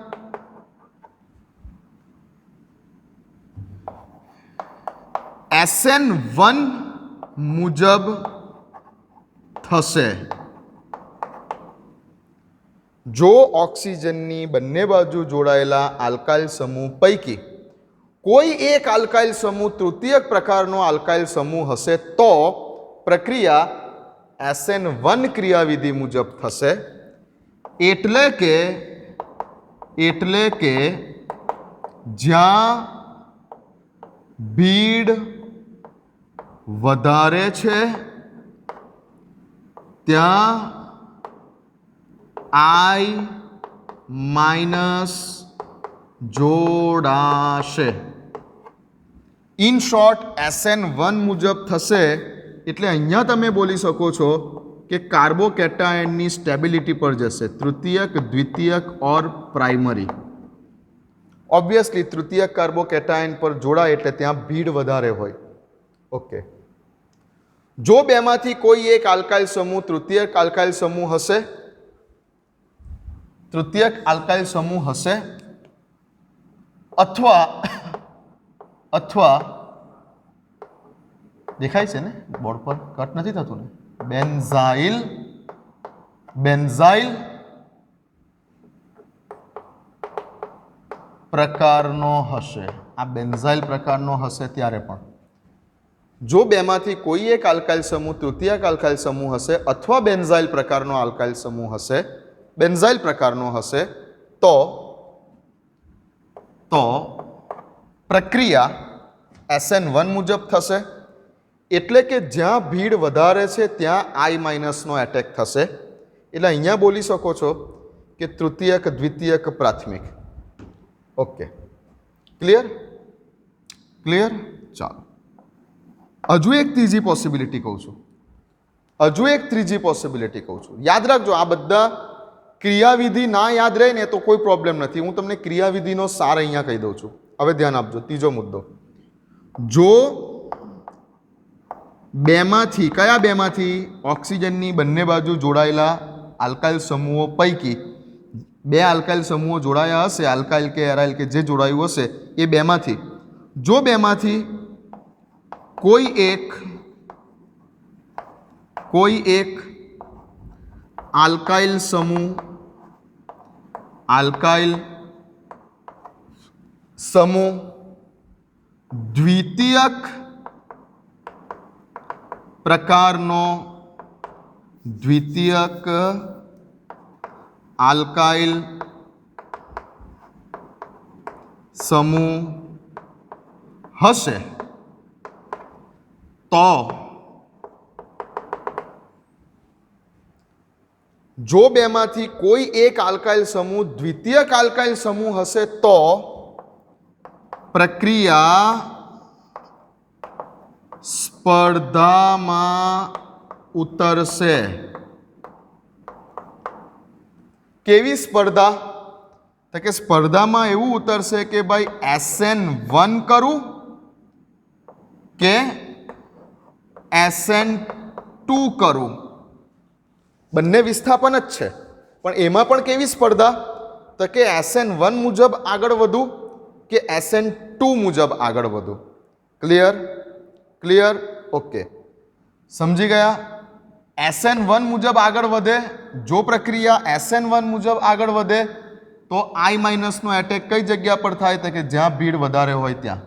SN1 મુજબ થશે. જો ઓક્સિજનની બંને બાજુ જોડાયેલા આલ્કાઇલ સમૂહ પૈકી કોઈ એક આલ્કાઇલ સમૂહ તૃતીયક પ્રકારનો આલ્કાઇલ સમૂહ હશે તો પ્રક્રિયા SN1 ક્રિયાવિધિ મુજબ થશે. એટલે કે જ્યાં ભીડ વધારે છે ત્યાં I- જોડાશે. ઇન શોર્ટ SN1 મુજબ થશે એટલે અહીંયા તમે બોલી શકો છો કે કાર્બોકેટાયનની સ્ટેબિલિટી પર જશે, તૃતીયક, દ્વિતીયક ઓર પ્રાઇમરી. ઓબ્વિયસલી તૃતીયક કાર્બોકેટાયન પર જોડાય એટલે ત્યાં ભીડ વધારે હોય. ઓકે. જો બેમાંથી કોઈ એક આલ્કાઇલ સમૂહ તૃતીયક આલ્કાઇલ સમૂહ હશે અથવા દેખાય છે ને બોર્ડ પર, કટ નથી થતું ને, બેન્ઝાઇલ પ્રકારનો હશે. આ બેન્ઝાઇલ પ્રકારનો હશે ત્યારે પણ જો બેમાંથી કોઈ એક આલ્કાઇલ સમૂહ તૃતીયક આલ્કાઇલ સમૂહ હશે અથવા બેન્ઝાઇલ પ્રકારનો આલ્કાઇલ સમૂહ હશે, બેન્ઝાઇલ પ્રકારનો હશે તો પ્રક્રિયા SN1 મુજબ થશે. એટલે કે જ્યાં ભીડ વધારે છે ત્યાં I- નો એટેક થશે. એટલે અહીંયા બોલી શકો છો કે તૃતીયક, દ્વિતીયક, પ્રાથમિક. Okay, clear? ચાલો હજુ એક ત્રીજી પોસિબિલિટી કહું છું. યાદ રાખજો, આ બધા ક્રિયાવિધિ ના યાદ રહે ને તો કોઈ પ્રોબ્લેમ નથી. હું તમને ક્રિયાવિધિનો સાર અહીંયા કહી દઉં છું. હવે ધ્યાન આપજો. ત્રીજો મુદ્દો, જો કયા બેમાંથી ઓક્સિજનની બંને બાજુ જોડાયેલા આલ્કાઇલ સમૂહો પૈકી બે આલ્કાઇલ સમૂહો જોડાયા હશે, આલ્કાઇલ કે એરાઇલ કે જે જોડાયું હશે એ બેમાંથી જો બેમાંથી કોઈ એક આલ્કાઇલ સમૂહ દ્વિતીયક પ્રકારનો આલ્કાઇલ સમૂહ હશે તો જો બેમાંથી કોઈ એક આલ્કાઇલ સમૂહ દ્વિતીયક આલ્કાઇલ સમૂહ હશે તો પ્રક્રિયા સ્પર્ધામાં ઉતરશે. કેવી સ્પર્ધા? તો કે સ્પર્ધામાં એવું ઉતરશે કે ભાઈ SN1 કરું કે SN2 કરું. બંને વિસ્થાપન જ છે પણ એમાં પણ કેવી સ્પર્ધા? તો કે SN1 મુજબ આગળ વધું કે SN2 મુજબ આગળ વધું. ક્લિયર? ઓકે, સમજી ગયા? SN1 મુજબ આગળ વધે. જો પ્રક્રિયા SN1 મુજબ આગળ વધે તો I- નો એટેક કઈ જગ્યા પર થાય? તો કે જ્યાં ભીડ વધારે હોય ત્યાં.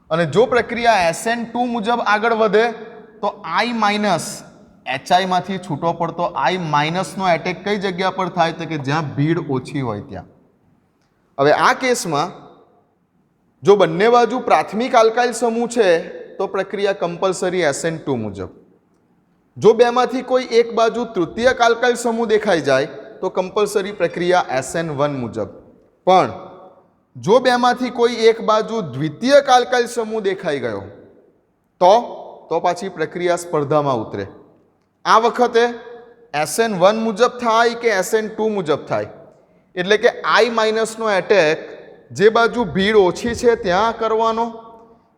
અને જો પ્રક્રિયા SN2 મુજબ આગળ વધે તો I- HI માંથી છૂટો પડતો I- નો એટેક કઈ જગ્યા પર થાય? તો કે જ્યાં ભીડ ઓછી હોય ત્યાં. હવે આ કેસમાં જો બંને બાજુ પ્રાથમિક આલ્કાઇલ સમૂહ છે તો પ્રક્રિયા કમ્પલસરી SN2 મુજબ. જો બેમાંથી કોઈ એક બાજુ તૃતીયક આલ્કાઇલ સમૂહ દેખાઈ જાય તો કમ્પલસરી પ્રક્રિયા SN1 મુજબ. પણ જો બેમાંથી કોઈ એક બાજુ દ્વિતીયક આલ્કાઇલ સમૂહ દેખાઈ ગયો તો પાછી પ્રક્રિયા સ્પર્ધામાં ઉતરે. આ વખતે SN1 મુજબ થાય કે SN2 મુજબ થાય. એટલે કે I- નો એટેક જે બાજુ ભીડ ઓછી છે ત્યાં કરવાનો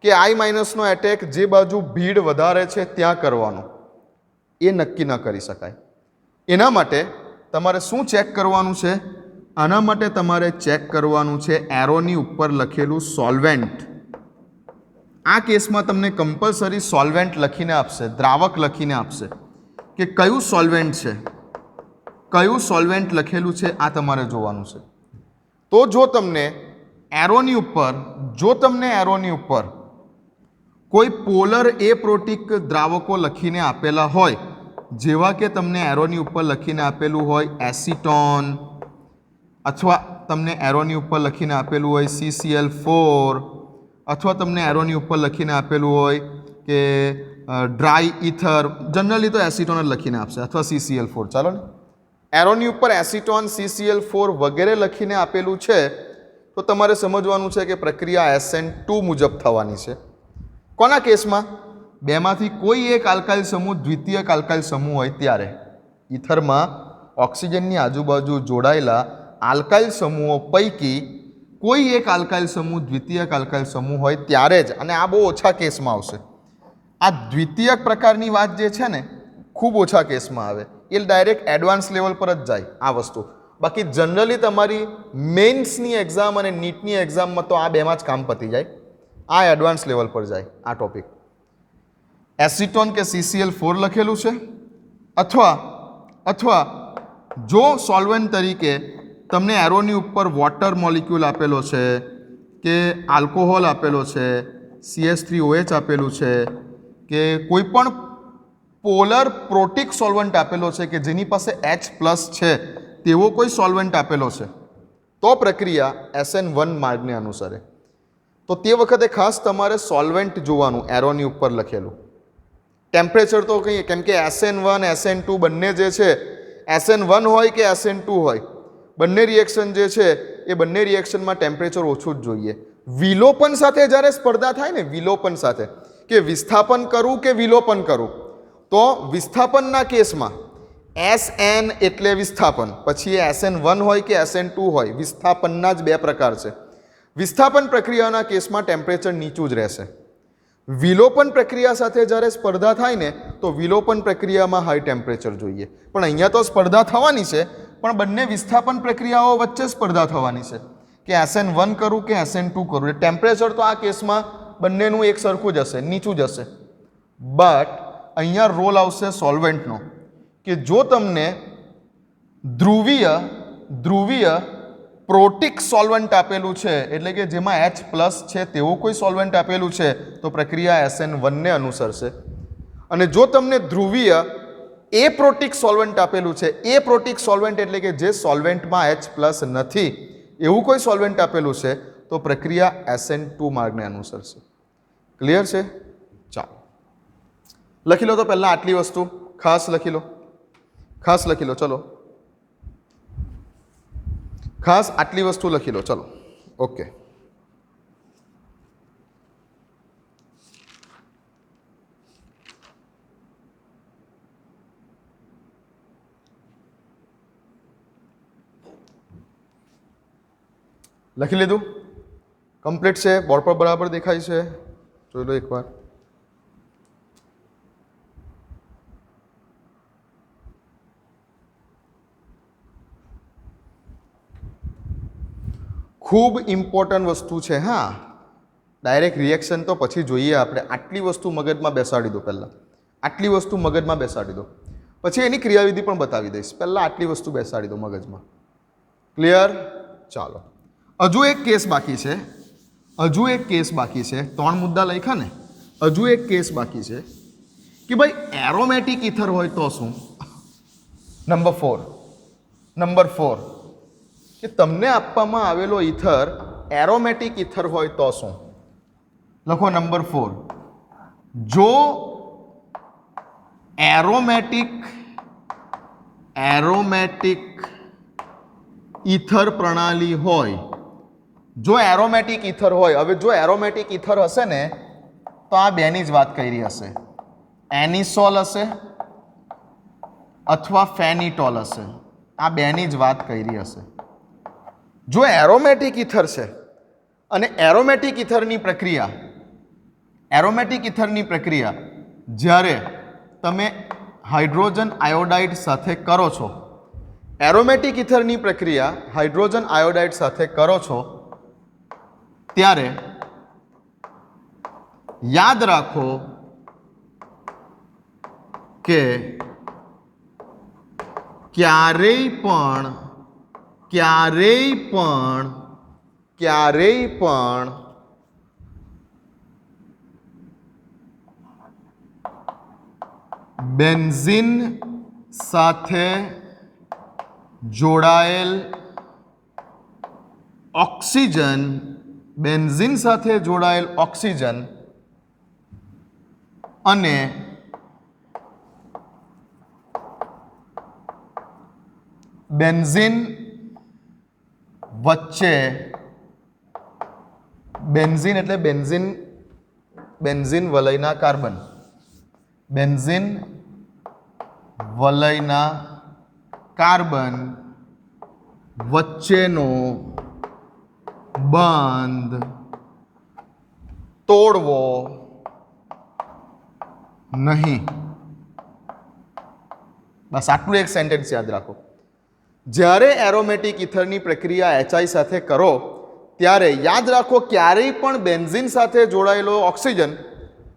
કે I- નો એટેક જે બાજુ ભીડ વધારે છે ત્યાં કરવાનો, એ નક્કી ન કરી શકાય. એના માટે તમારે શું ચેક કરવાનું છે? આના માટે તમારે ચેક કરવાનું છે એરોની ઉપર લખેલું સોલ્વેન્ટ. આ કેસમાં તમને કમ્પલસરી સોલ્વેન્ટ લખીને આપશે, દ્રાવક લખીને આપશે કે કયું સોલ્વેન્ટ છે, કયું સોલ્વેન્ટ લખેલું છે, આ તમારે જોવાનું છે. તો જો તમને એરોની ઉપર કોઈ પોલર એપ્રોટિક દ્રાવકો લખીને આપેલા હોય, જેવા કે તમને એરોની ઉપર લખીને આપેલું હોય એસિટોન, અથવા તમને એરોની ઉપર લખીને આપેલું હોય CCl4, અથવા તમને એરોની ઉપર લખીને આપેલું હોય કે ડ્રાય ઇથર, જનરલી તો એસિટોન જ લખીને આપશે, અથવા CCl4. ચાલો ને, એરોની ઉપર એસિટોન, CCl4 વગેરે લખીને આપેલું છે તો તમારે સમજવાનું છે કે પ્રક્રિયા SN2 મુજબ થવાની છે. કોના કેસમાં? બેમાંથી કોઈ એક આલ્કાઇલ સમૂહ દ્વિતીયક આલ્કાઇલ સમૂહ હોય ત્યારે. ઇથરમાં ઓક્સિજનની આજુબાજુ જોડાયેલા આલ્કાઇલ સમૂહો પૈકી કોઈ એક આલ્કાઇલ સમૂહ દ્વિતીયક આલ્કાઇલ સમૂહ હોય ત્યારે જ. અને આ બહુ ઓછા કેસમાં આવશે. આ દ્વિતીયક પ્રકારની વાત જે છે ને, ખૂબ ઓછા કેસમાં આવે. એ ડાયરેક્ટ એડવાન્સ લેવલ પર જ જાય આ વસ્તુ. બાકી જનરલી તમારી મેઇન્સની એક્ઝામ અને નીટની એક્ઝામમાં તો આ બેમાં જ કામ પતી જાય. આ એડવાન્સ લેવલ પર જાય આ ટોપિક. એસિટોન કે CCl4 લખેલું છે, અથવા જો સોલ્વન્ટ તરીકે તમને એરોની ઉપર વોટર મોલિક્યુલ આપેલો છે, કે આલ્કોહોલ આપેલો છે, CH3OH આપેલું છે, કે કોઈ પણ પોલર પ્રોટિક સોલ્વન્ટ આપેલો છે કે જેની પાસે H+ છે તેવો કોઈ સોલ્વન્ટ આપેલો છે, તો પ્રક્રિયા SN1 માર્ગને અનુસરે. તો તે વખતે ખાસ તમારે સોલ્વેન્ટ જોવાનું એરોની ઉપર લખેલું. ટેમ્પરેચર તો કહીએ, કેમ કે SN1 SN2 બંને જે છે, SN1 હોય કે SN2 હોય, બંને રિએક્શન જે છે એ બંને રિએક્શનમાં ટેમ્પરેચર ઓછું જ જોઈએ. વિલોપન સાથે જ્યારે સ્પર્ધા થાય ને, વિલોપન સાથે, કે વિસ્થાપન કરું કે વિલોપન કરું, તો વિસ્થાપનના કેસમાં SN એટલે વિસ્થાપન, પછી એ SN1 હોય કે SN2 હોય, વિસ્થાપનના જ બે પ્રકાર છે. વિસ્થાપન પ્રક્રિયાના કેસમાં ટેમ્પરેચર નીચું જ રહેશે. વિલોપન પ્રક્રિયા સાથે જ્યારે સ્પર્ધા થાય ને તો વિલોપન પ્રક્રિયામાં હાઈ ટેમ્પરેચર જોઈએ. પણ અહીંયા તો સ્પર્ધા થવાની છે, પણ બંને વિસ્થાપન પ્રક્રિયાઓ વચ્ચે સ્પર્ધા થવાની છે કે SN1 કરું કે SN2 કરું. ટેમ્પરેચર તો આ કેસમાં બંનેનું એક સરખું જ હશે, નીચું જ હશે. બટ અહીંયા રોલ આવશે સોલ્વેન્ટનો, કે જો તમને ધ્રુવીય પ્રોટિક સોલ્વન્ટ આપેલું છે, એટલે કે જેમાં H+ છે તેવું કોઈ સોલ્વન્ટ આપેલું છે, તો પ્રક્રિયા SN1 ને અનુસરશે. અને જો તમને ધ્રુવીય એપ્રોટિક સોલ્વન્ટ આપેલું છે, એપ્રોટિક સોલ્વન્ટ એટલે કે જે સોલ્વેન્ટમાં H+ નથી એવું કોઈ સોલ્વન્ટ આપેલું છે, તો પ્રક્રિયા SN2 માર્ગને અનુસરશે. ક્લિયર છે? ચાલો લખી લો. તો પહેલાં આટલી વસ્તુ ખાસ લખી લો, ચલો ખાસ આટલી વસ્તુ લખી લો. ચલો, ઓકે. લખી લીધું? કમ્પ્લીટ છે? બોર્ડ પર બરાબર દેખાય છે? જોઈ લો એકવાર. ખૂબ ઇમ્પોર્ટન્ટ વસ્તુ છે. હા, ડાયરેક્ટ રિએક્શન તો પછી જોઈએ આપણે. આટલી વસ્તુ મગજમાં બેસાડી દો પહેલાં. આટલી વસ્તુ મગજમાં બેસાડી દો, પછી એની ક્રિયાવિધિ પણ બતાવી દઈશ. પહેલાં આટલી વસ્તુ બેસાડી દો મગજમાં. ક્લિયર? ચાલો, હજુ એક કેસ બાકી છે. 3 મુદ્દા લખ્યા ને, હજુ એક કેસ બાકી છે કે ભાઈ એરોમેટિક ઇથર હોય તો શું? નંબર 4 કે તમને આપવામાં આવેલો ઇથર એરોમેટિક ઇથર હોય તો શું? લખો નંબર 4. જો એરોમેટિક ઇથર પ્રણાલી હોય, જો એરોમેટિક ઇથર હોય, હવે જો એરોમેટિક ઇથર હશે ને તો આ બેની જ વાત કરી હશે, એનિસોલ હશે અથવા ફેનિટોલ હશે, આ બેની જ વાત કરી હશે. જો એરોમેટિક ઇથર છે અને એરોમેટિક ઇથરની પ્રક્રિયા જ્યારે તમે હાઇડ્રોજન આયોડાઇડ સાથે કરો છો, એરોમેટિક ઇથરની પ્રક્રિયા હાઇડ્રોજન આયોડાઇડ સાથે કરો છો, ત્યારે યાદ રાખો કે ક્યારેય પણ બેન્ઝીન સાથે જોડાયેલ ઓક્સિજન અને બેન્ઝીન વચ્ચે, બેન્ઝીન એટલે બેન્ઝીન વલયના કાર્બન, બેન્ઝીન વલયના કાર્બન વચ્ચેનો બંધ તોડવો નહીં. બસ આટલું એક સેન્ટેન્સ યાદ રાખો. જ્યારે એરોમેટિક ઇથરની પ્રક્રિયા HI સાથે કરો ત્યારે યાદ રાખો ક્યારેય પણ બેન્ઝીન સાથે જોડાયેલો ઓક્સિજન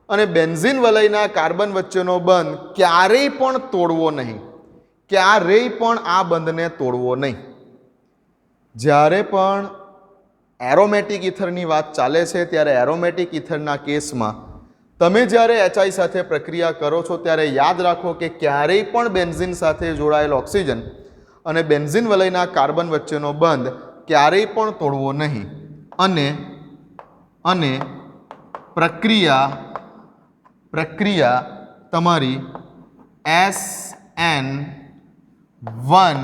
અને બેન્ઝીન વલયના કાર્બન વચ્ચેનો બંધ ક્યારેય પણ તોડવો નહીં, ક્યારેય પણ આ બંધને તોડવો નહીં. જ્યારે પણ એરોમેટિક ઇથરની વાત ચાલે છે ત્યારે એરોમેટિક ઇથરના કેસમાં તમે જ્યારે HI સાથે પ્રક્રિયા કરો છો ત્યારે યાદ રાખો કે ક્યારેય પણ બેન્ઝીન સાથે જોડાયેલ ઓક્સિજન અને બેન્ઝીન વલયના કાર્બન વચ્ચેનો બંધ ક્યારેય પણ તોડવો નહીં. અને પ્રક્રિયા તમારી SN1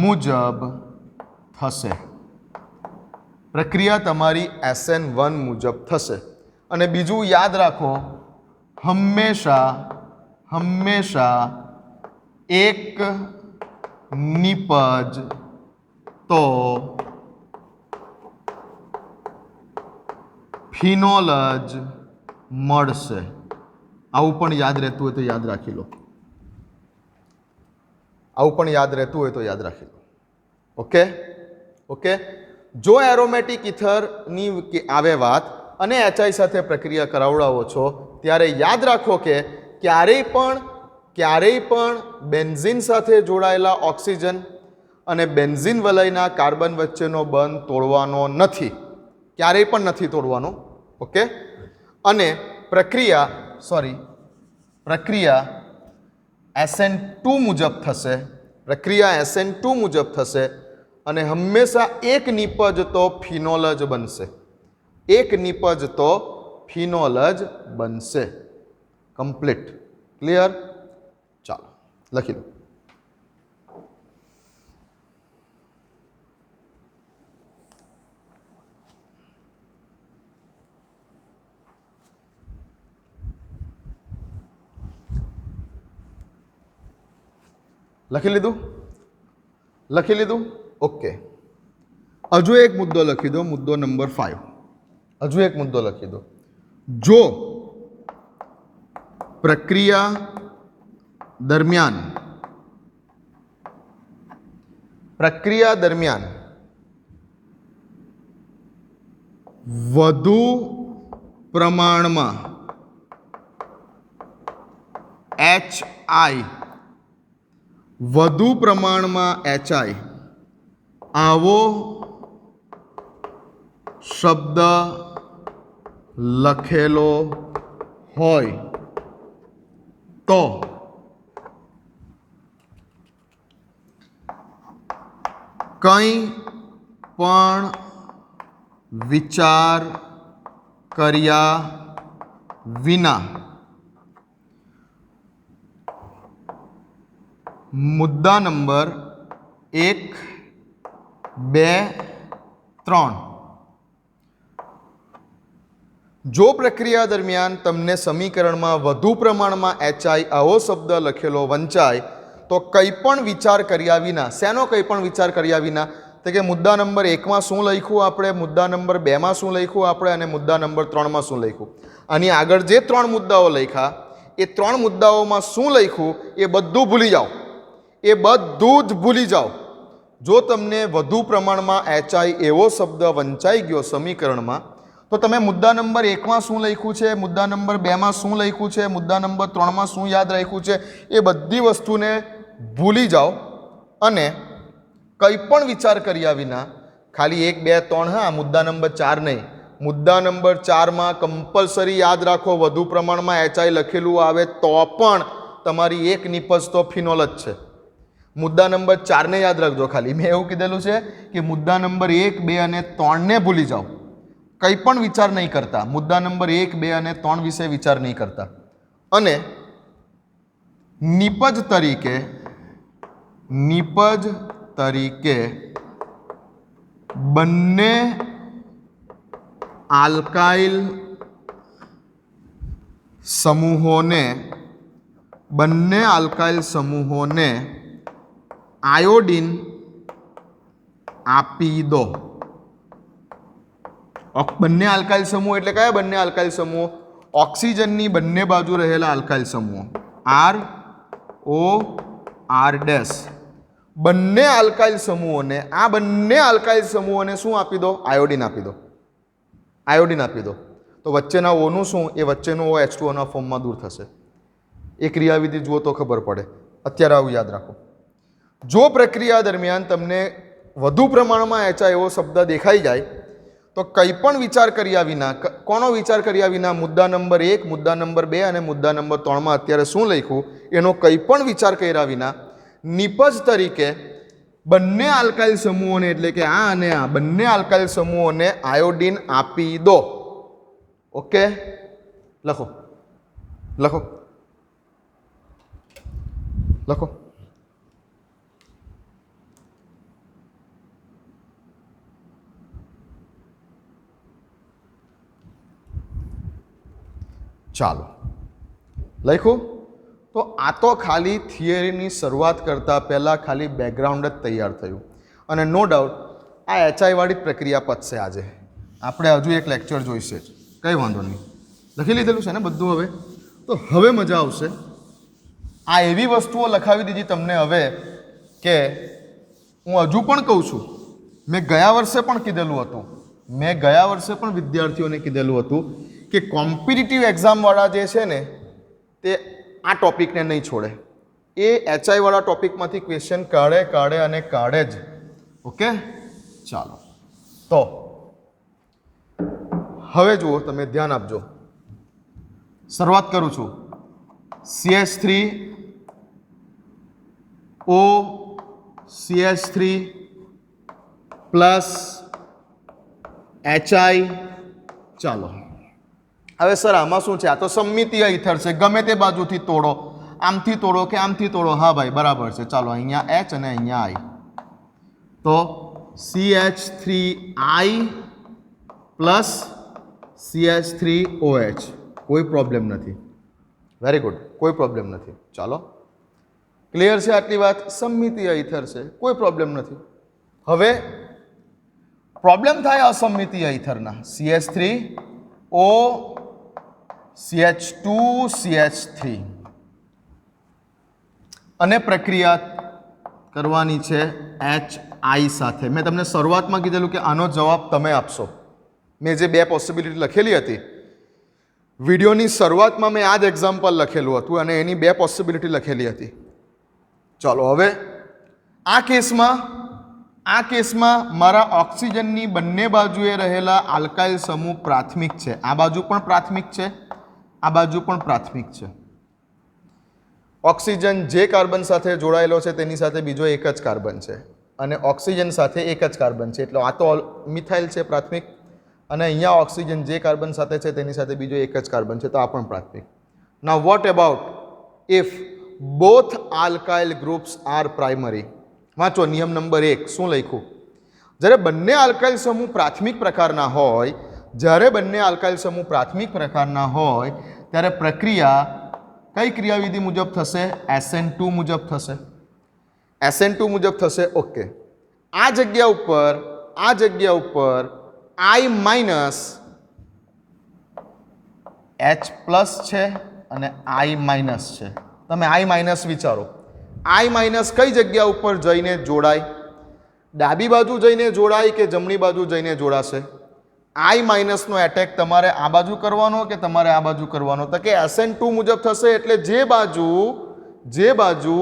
મુજબ થશે. પ્રક્રિયા તમારી SN1 મુજબ થશે. અને બીજું યાદ રાખો, હંમેશા એક નિપજ તો ફિનોલ જ મળશે. આવું પણ યાદ રહેતું હોય તો યાદ રાખી લો. ઓકે. જો એરોમેટિક ઇથરની આવે વાત અને HI સાથે પ્રક્રિયા કરાવડાવો છો ત્યારે યાદ રાખો કે ક્યારેય પણ બેન્ઝીન સાથે જોડાયેલા ઓક્સિજન અને બેન્ઝીન વલયના કાર્બન વચ્ચેનો બંધ તોડવાનો નથી, ક્યારેય પણ નથી તોડવાનો. ઓકે. અને પ્રક્રિયા SN2 મુજબ થશે. અને હંમેશા એક નિપજ તો ફિનોલ જ બનશે. કમ્પ્લીટ. ક્લિયર? ચાલો લખી લો. લખી લીધું? ઓકે. હજુ એક મુદ્દો લખી દો, મુદ્દો નંબર 5. હજુ એક મુદ્દો લખી દો. જો પ્રક્રિયા દરમિયાન વધુ પ્રમાણમાં HI આવો શબ્દ લખેલો હોય તો કંઈ પણ વિચાર કર્યા વિના મુદ્દા નંબર 1, 2, 3 જો પ્રક્રિયા દરમિયાન તમને સમીકરણમાં વધુ પ્રમાણમાં HI આવો શબ્દ લખેલો વંચાય તો કંઈ પણ વિચાર કર્યા વિના, શેનો કંઈ પણ વિચાર કર્યા વિના, તો કે મુદ્દા નંબર 1માં શું લખ્યું આપણે, મુદ્દા નંબર 2માં શું લખ્યું આપણે અને મુદ્દા નંબર 3માં શું લખ્યું, આની આગળ જે 3 મુદ્દાઓ લખ્યા એ 3 મુદ્દાઓમાં શું લખ્યું એ બધું ભૂલી જાઓ, એ બધું જ ભૂલી જાઓ. જો તમને વધુ પ્રમાણમાં HI એવો શબ્દ વંચાઈ ગયો સમીકરણમાં તો તમે મુદ્દા નંબર 1માં શું લખ્યું છે, મુદ્દા નંબર 2માં શું લખ્યું છે, મુદ્દા નંબર 3માં શું યાદ રાખ્યું છે એ બધી વસ્તુને ભૂલી જાઓ અને કંઈ પણ વિચાર કર્યા વિના ખાલી 1, 2, 3 હા, મુદ્દા નંબર 4 નહીં, મુદ્દા નંબર 4માં કમ્પલસરી યાદ રાખો વધુ પ્રમાણમાં HI લખેલું આવે તો પણ તમારી એક નિપજ તો ફિનોલ જ છે. મુદ્દા નંબર 4ને યાદ રાખજો. ખાલી મેં એવું કીધેલું છે કે મુદ્દા નંબર 1, 2 અને 3ને ભૂલી જાઓ, કંઈ પણ વિચાર નહીં કરતા, મુદ્દા નંબર 1, 2 અને 3 વિશે વિચાર નહીં કરતા અને નિપજ તરીકે બંને આલ્કાઇલ સમૂહોને આયોડીન આપી દો. બંને આલ્કાઇલ સમૂહ એટલે કયા બંને આલ્કાઇલ સમૂહો? ઓક્સિજનની બંને બાજુ રહેલા આલ્કાઇલ સમૂહો R O R ડેશ. બંને આલ્કાઇલ સમૂહોને, આ બંને આલ્કાઇલ સમૂહોને શું આપી દો? આયોડીન આપી દો. આયોડીન આપી દો તો વચ્ચેના ઓનું શું? એ વચ્ચેનું O H2O ના ફોર્મમાં દૂર થશે. એ ક્રિયાવિધિ જુઓ તો ખબર પડે. અત્યારે આવું યાદ રાખો. જો પ્રક્રિયા દરમિયાન તમને વધુ પ્રમાણમાં HI એવો શબ્દ દેખાઈ જાય તો કંઈ પણ વિચાર કર્યા વિના, કોનો વિચાર કર્યા વિના, મુદ્દા નંબર 1, મુદ્દા નંબર 2 અને મુદ્દા નંબર 3માં અત્યારે શું લખ્યું એનો કંઈ પણ વિચાર કર્યા વિના નિપજ તરીકે બંને આલ્કાઇલ સમૂહોને એટલે કે આ અને આ બંને આલ્કાઇલ સમૂહોને આયોડીન આપી દો. ઓકે, લખો લખો લખો. ચાલો લખ્યું. તો આ તો ખાલી થિયરીની શરૂઆત કરતાં પહેલાં ખાલી બેકગ્રાઉન્ડ જ તૈયાર થયું અને નો ડાઉટ આ HI વાળી પ્રક્રિયા પતશે આજે. આપણે હજુ એક લેક્ચર જોઈશે જ, કંઈ વાંધો નહીં. લખી લીધેલું છે ને બધું હવે? તો હવે મજા આવશે. આ એવી વસ્તુઓ લખાવી દીધી તમને હવે કે હું હજુ પણ કહું છું, મેં ગયા વર્ષે પણ કીધેલું હતું, મેં ગયા વર્ષે પણ વિદ્યાર્થીઓને કીધેલું હતું કે કોમ્પિટિટિવ એક્ઝામવાળા જે છે ને તે આ ટોપિકને નહીં છોડે. એ HI વાળા ટોપિકમાંથી ક્વેશ્ચન કાઢે જ. ઓકે, ચાલો. તો હવે જુઓ, તમે ધ્યાન આપજો. શરૂઆત કરું છું. CH3O CH3 plus HI. ચાલો હવે સર આમાં શું છે? આ તો સમમિતીય ઇથર છે, ગમે તે બાજુથી તોડો, આમથી તોડો કે આમથી તોડો. હા ભાઈ બરાબર છે. ચાલો અહીંયા H અને અહીંયા I. તો CH3I પ્લસ CH3OH. કોઈ પ્રોબ્લેમ નથી. વેરી ગુડ, કોઈ પ્રોબ્લેમ નથી. ચાલો ક્લિયર છે આટલી વાત? સમમિતીય ઇથર છે, કોઈ પ્રોબ્લેમ નથી. હવે પ્રોબ્લેમ થાય અસમમિતીય ઇથરના. CH3O CH2 CH3 અને પ્રક્રિયા કરવાની છે HI સાથે. મેં તમને શરૂઆતમાં કીધેલું કે આનો જવાબ તમે આપશો. મેં જે 2 પોસિબિલિટી લખેલી હતી વિડીયોની શરૂઆતમાં, મેં આ જ એક્ઝામ્પલ લખેલું હતું અને એની 2 પોસિબિલિટી લખેલી હતી. ચાલો હવે આ કેસમાં મારા ઓક્સિજનની બંને બાજુએ રહેલા આલ્કાઇલ સમૂહ પ્રાથમિક છે. આ બાજુ પણ પ્રાથમિક છે, આ બાજુ પણ પ્રાથમિક છે. ઓક્સિજન જે કાર્બન સાથે જોડાયેલો છે તેની સાથે બીજો એક જ કાર્બન છે અને ઓક્સિજન સાથે એક જ કાર્બન છે, એટલે આ તો મિથાઇલ છે પ્રાથમિક. અને અહીંયા ઓક્સિજન જે કાર્બન સાથે છે તેની સાથે બીજો એક જ કાર્બન છે, તો આ પણ પ્રાથમિક. Now what about if both alkyl groups are primary? વાંચો નિયમ નંબર 1. શું લખ્યું? જ્યારે બંને આલ્કાઇલ સમૂહ પ્રાથમિક પ્રકારના હોય, જ્યારે બંને આલ્કાઇલ સમૂહ પ્રાથમિક પ્રકારના હોય ત્યારે પ્રક્રિયા કઈ ક્રિયાવિધિ મુજબ થશે? SN2 મુજબ થશે. SN2 મુજબ થશે. ઓકે, આ જગ્યા ઉપર I માઇનસ H પ્લસ છે અને I માઇનસ છે. તમે I માઇનસ વિચારો. I માઇનસ કઈ જગ્યા ઉપર જઈને જોડાય? ડાબી બાજુ જઈને જોડાય કે જમણી બાજુ જઈને જોડાશે? I માઇનસનો એટેક તમારે આ બાજુ કરવાનો કે તમારે આ બાજુ કરવાનો? તો કે SN2 મુજબ થશે. એટલે જે બાજુ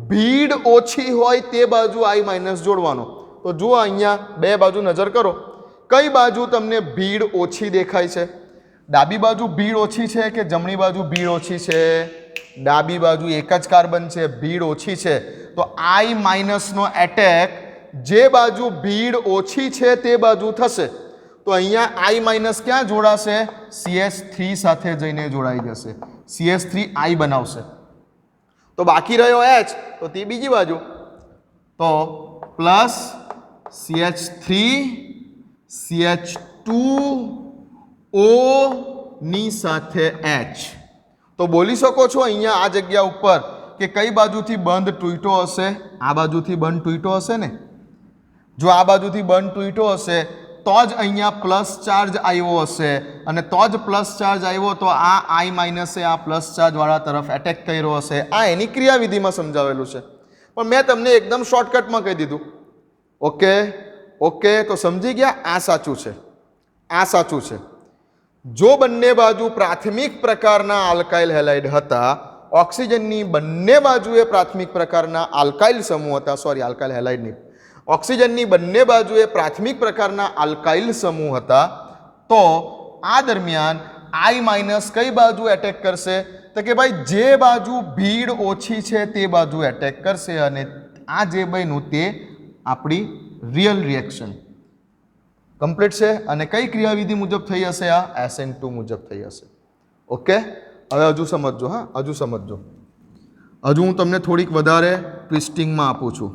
ભીડ ઓછી હોય તે બાજુ I માઇનસ જોડવાનો. તો જુઓ અહીંયા બે બાજુ નજર કરો. કઈ બાજુ તમને ભીડ ઓછી દેખાય છે? ડાબી બાજુ ભીડ ઓછી છે કે જમણી બાજુ ભીડ ઓછી છે? ડાબી બાજુ એક જ કાર્બન છે, ભીડ ઓછી છે. તો I માઇનસનો એટેક જે બાજુ ભીડ ઓછી છે તે બાજુ થશે. તો અહીંયા I માઇનસ ક્યાં જોડાશે? CH3 સાથે જઈને જોડાઈ જશે. CH3 I બનાવશે. તો બાકી રહ્યો H, તો તે બીજી બાજુ. તો પ્લસ CH3 CH2 O ની સાથે H. તો બોલી શકો છો અહીંયા આ જગ્યા ઉપર કે કઈ બાજુથી બંધ તૂટ્યો હશે? આ બાજુથી બંધ તૂટ્યો હશે ને? જો આ બાજુથી બંધ તૂટ્યો હશે તો જ અહીંયા પ્લસ ચાર્જ આવ્યો હશે, અને તો જ પ્લસ ચાર્જ આવ્યો તો આ I માઇનસે આ પ્લસ ચાર્જવાળા તરફ એટેક કર્યો હશે. આ એની ક્રિયાવિધિમાં સમજાવેલું છે, પણ મેં તમને એકદમ શોર્ટકટમાં કહી દીધું. ઓકે, તો સમજી ગયા? આ સાચું છે. જો બંને બાજુ પ્રાથમિક પ્રકારના આલ્કાઇલ હેલાઇડ હતા, ઓક્સિજનની બંને બાજુએ પ્રાથમિક પ્રકારના આલ્કાઇલ સમૂહ હતા, સોરી આલ્કાઇલ હેલાઇડ નહીં, ઓક્સિજનની બંને બાજુએ પ્રાથમિક પ્રકારના આલ્કાઇલ સમૂહ હતા, તો આ દરમિયાન I માઇનસ કઈ બાજુ એટેક કરશે? તો કે ભાઈ જે બાજુ ભીડ ઓછી છે તે બાજુ એટેક કરશે, અને આ જે બન્યું તે આપણી રિયલ રિએક્શન કમ્પ્લીટ છે. અને કઈ ક્રિયાવિધિ મુજબ થઈ હશે? આ SN2 મુજબ થઈ હશે. ઓકે, હવે હજુ સમજો. હજુ હું તમને થોડીક વધારે ટ્વિસ્ટિંગમાં આપું છું.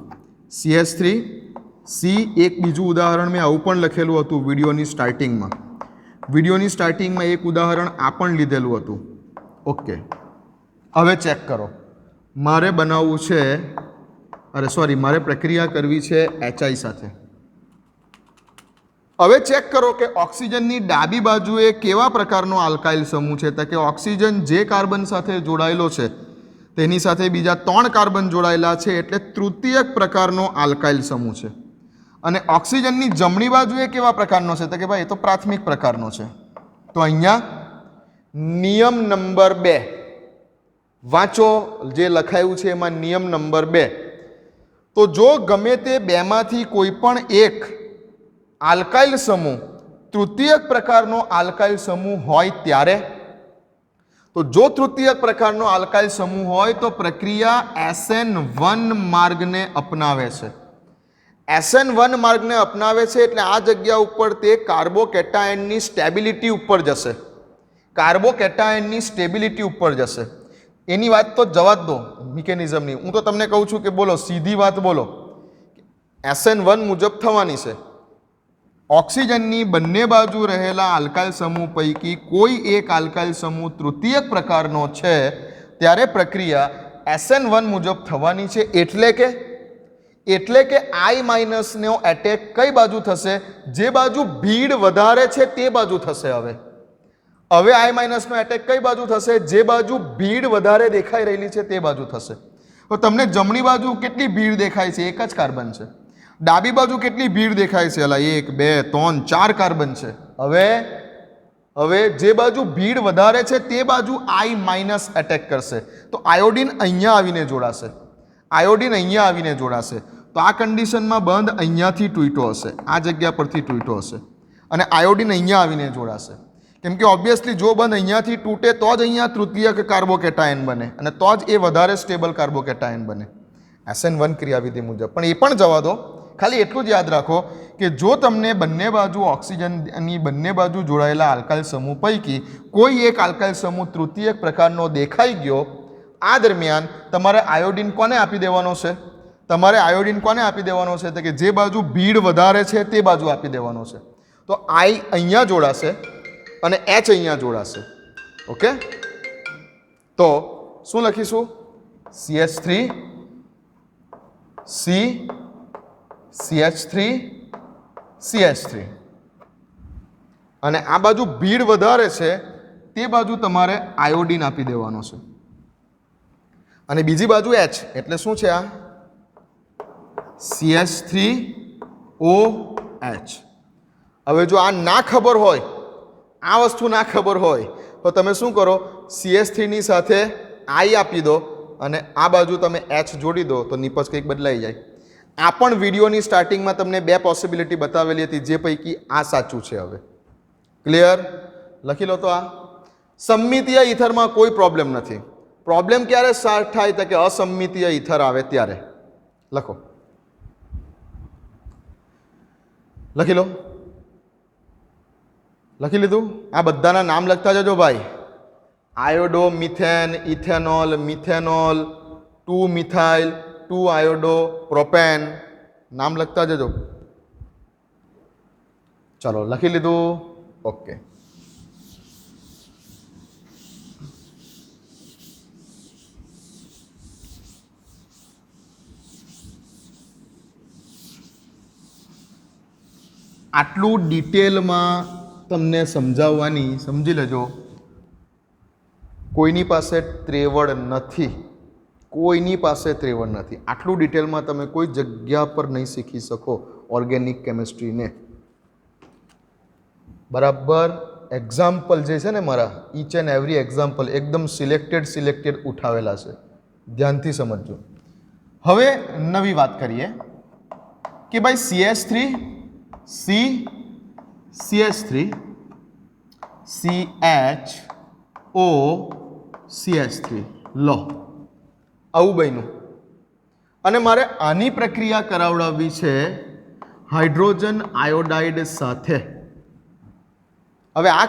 CH3 C, એક બીજું ઉદાહરણ મેં આવું પણ લખેલું હતું વિડીયોની સ્ટાર્ટિંગમાં એક ઉદાહરણ આ પણ લીધેલું હતું. ઓકે, હવે ચેક કરો. મારે બનાવવું છે, મારે પ્રક્રિયા કરવી છે HI સાથે. હવે ચેક કરો કે ઓક્સિજનની ડાબી બાજુએ કેવા પ્રકારનો આલ્કાઇલ સમૂહ છે. તો કે ઓક્સિજન જે કાર્બન સાથે જોડાયેલો છે તેની સાથે બીજા 3 કાર્બન જોડાયેલા છે, એટલે તૃતીયક પ્રકારનો આલ્કાઇલ સમૂહ છે. અને ઓક્સિજનની જમણી બાજુએ કેવા પ્રકારનો છે? તો કે ભાઈ એ તો પ્રાથમિક પ્રકારનો છે. તો અહીંયા નિયમ નંબર 2 વાંચો, જે લખાયું છે એમાં નિયમ નંબર 2. તો જો ગમે તે બેમાંથી કોઈ પણ એક આલ્કાઇલ સમૂહ તૃતીયક પ્રકારનો આલ્કાઇલ સમૂહ હોય ત્યારે, તો જો તૃતીયક પ્રકારનો આલ્કાઇલ સમૂહ હોય તો પ્રક્રિયા SN1 માર્ગને અપનાવે છે. SN1 માર્ગને અપનાવે છે એટલે આ જગ્યા ઉપર તે કાર્બોકેટાયનની સ્ટેબિલિટી ઉપર જશે. એની વાત તો જવા જ દો મિકેનિઝમની. હું તો તમને કહું છું કે બોલો, સીધી વાત બોલો, SN1 મુજબ થવાની છે. ઓક્સિજનની બંને બાજુ રહેલા આલ્કાઇલ સમૂહ પૈકી કોઈ એક આલ્કાઇલ સમૂહ તૃતીયક પ્રકારનો છે ત્યારે પ્રક્રિયા SN1 મુજબ થવાની છે. એટલે કે I માઇનસનો એટેક કઈ બાજુ થશે? જે બાજુ ભીડ વધારે છે તે બાજુ થશે. હવે I માઇનસનો એટેક કઈ બાજુ થશે? જે બાજુ ભીડ વધારે દેખાઈ રહેલી છે તે બાજુ થશે. તો તમને જમણી બાજુ કેટલી ભીડ દેખાય છે? એક જ કાર્બન છે. ડાબી બાજુ કેટલી ભીડ દેખાય છે? 1 2 3 4 કાર્બન છે. હવે જે બાજુ ભીડ વધારે છે તે બાજુ I માઇનસ એટેક કરશે. તો આયોડિન અહીંયા આવીને જોડાશે. તો આ કન્ડિશનમાં બંધ અહીંયાથી તૂટ્યો હશે, આ જગ્યા પરથી તૂટ્યો હશે, અને આયોડિન અહીંયા આવીને જોડાશે. કેમ કે ઓબ્વિયસલી જો બંધ અહીંયાથી તૂટે તો જ અહીંયા તૃતીયક કાર્બોકેટાયન બને, અને તો જ એ વધારે સ્ટેબલ કાર્બોકેટાયન બને SN1 ક્રિયાવિધિ મુજબ. પણ એ પણ જવા દો, ખાલી એટલું જ યાદ રાખો કે જો તમને બંને બાજુ ઓક્સિજનની બંને બાજુ જોડાયેલા આલ્કાઇલ સમૂહ પૈકી કોઈ એક આલ્કાઇલ સમૂહ તૃતીયક પ્રકારનો દેખાઈ ગયો, આ દરમિયાન તમારે આયોડિન કોને આપી દેવાનો છે? તમારે આયોડિન કોને આપી દેવાનો છે? તો કે જે બાજુ ભીડ વધારે છે તે બાજુ આપી દેવાનો છે. તો આઈ અહીંયા જોડાશે અને એચ અહીંયા જોડાશે. ઓકે, તો શું લખીશું? CH3 C CH3 CH3 અને આ બાજુ ભીડ વધારે છે તે બાજુ તમારે આયોડિન આપી દેવાનો છે. અને બીજી બાજુ H એટલે શું છે? આ CH3OH. હવે જો આ ના ખબર હોય, આ વસ્તુ ના ખબર હોય તો તમે શું કરો? CH3 ની સાથે I આપી દો અને આ બાજુ તમે H જોડી દો તો નિપજ કંઈક બદલાઈ જાય. આ પણ વિડીયોની સ્ટાર્ટિંગમાં તમને 2 પોસિબિલિટી બતાવેલી હતી, જે પૈકી આ સાચું છે. હવે ક્લિયર? લખી લો. તો આ સમમિતીય ઈથરમાં કોઈ પ્રોબ્લેમ નથી. પ્રોબ્લેમ ક્યારે સ્ટાર્ટ થાય? તો કે અસમમિતીય ઈથર આવે ત્યારે. લખો, લખી લો. લખી લીધું? આ બધાના નામ લખતા જજો ભાઈ. Iodo, methane, ethanol, methanol, 2 methyl, 2 iodo, propane. નામ લખતા જજો. ચલો, લખી લીધું? ઓકે. આટલું ડિટેલમાં તમને સમજાવવાની, સમજી લેજો, કોઈની પાસે ત્રેવડ નથી. કોઈની પાસે ત્રેવડ નથી. આટલું ડિટેલમાં તમે કોઈ જગ્યા પર નહીં શીખી શકો ઓર્ગેનિક કેમિસ્ટ્રીને. બરાબર? એક્ઝામ્પલ જે છે ને મારા, ઈચ એન્ડ એવરી એક્ઝામ્પલ એકદમ સિલેક્ટેડ ઉઠાવેલા છે. ધ્યાનથી સમજજો. હવે નવી વાત કરીએ કે ભાઈ CH3 C CH3 CHO CH3 લો, આવું બન્યું. અને મારે આની પ્રક્રિયા કરાવડાવવી છે હાઇડ્રોજન આયોડાઇડ સાથે. હવે આ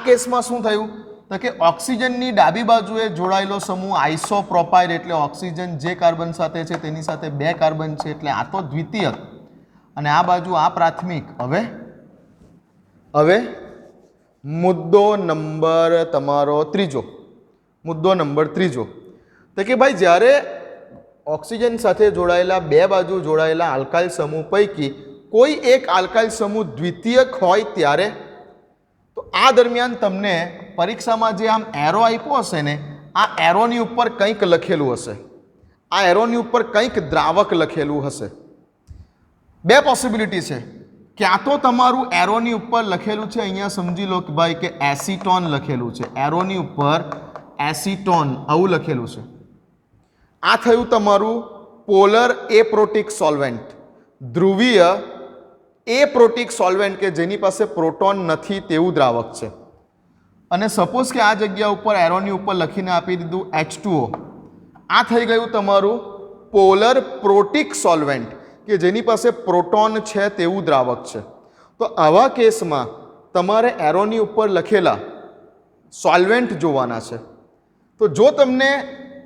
કેસમાં શું થયું? તો કે ઓક્સિજનની ડાબી બાજુએ જોડાયેલો સમૂહ આઇસોપ્રોપાઇલ એટલે ઓક્સિજન જે કાર્બન સાથે છે તેની સાથે 2 કાર્બન છે એટલે આ તો દ્વિતીયક અને આ બાજુ આ પ્રાથમિક. હવે મુદ્દો નંબર તમારો ત્રીજો. મુદ્દો નંબર ત્રીજો તો કે ભાઈ જ્યારે ઓક્સિજન સાથે જોડાયેલા 2 બાજુ જોડાયેલા આલ્કાઇલ સમૂહ પૈકી કોઈ એક આલ્કાઇલ સમૂહ દ્વિતીયક હોય ત્યારે, તો આ દરમિયાન તમને પરીક્ષામાં જે આમ એરો આપ્યો હશે ને, આ એરોની ઉપર કંઈક લખેલું હશે. આ એરોની ઉપર કંઈક દ્રાવક લખેલું હશે. 2 પોસિબિલિટી છે. ક્યાં તો તમારું એરોની ઉપર લખેલું છે, અહીંયા સમજી લો કે ભાઈ કે એસિટોન લખેલું છે. એરોની ઉપર એસિટોન આવું લખેલું છે. આ થયું તમારું પોલર એપ્રોટિક સોલ્વેન્ટ, ધ્રુવીય એપ્રોટિક સોલ્વેન્ટ કે જેની પાસે પ્રોટોન નથી તેવું દ્રાવક છે. અને સપોઝ કે આ જગ્યા ઉપર એરોની ઉપર લખીને આપી દીધું H2O. આ થઈ ગયું તમારું પોલર પ્રોટિક સોલ્વેન્ટ કે જેની પાસે પ્રોટોન છે તેવું દ્રાવક છે. તો આવા કેસમાં તમારે એરોની ઉપર લખેલા સોલ્વેન્ટ જોવાના છે. તો જો તમને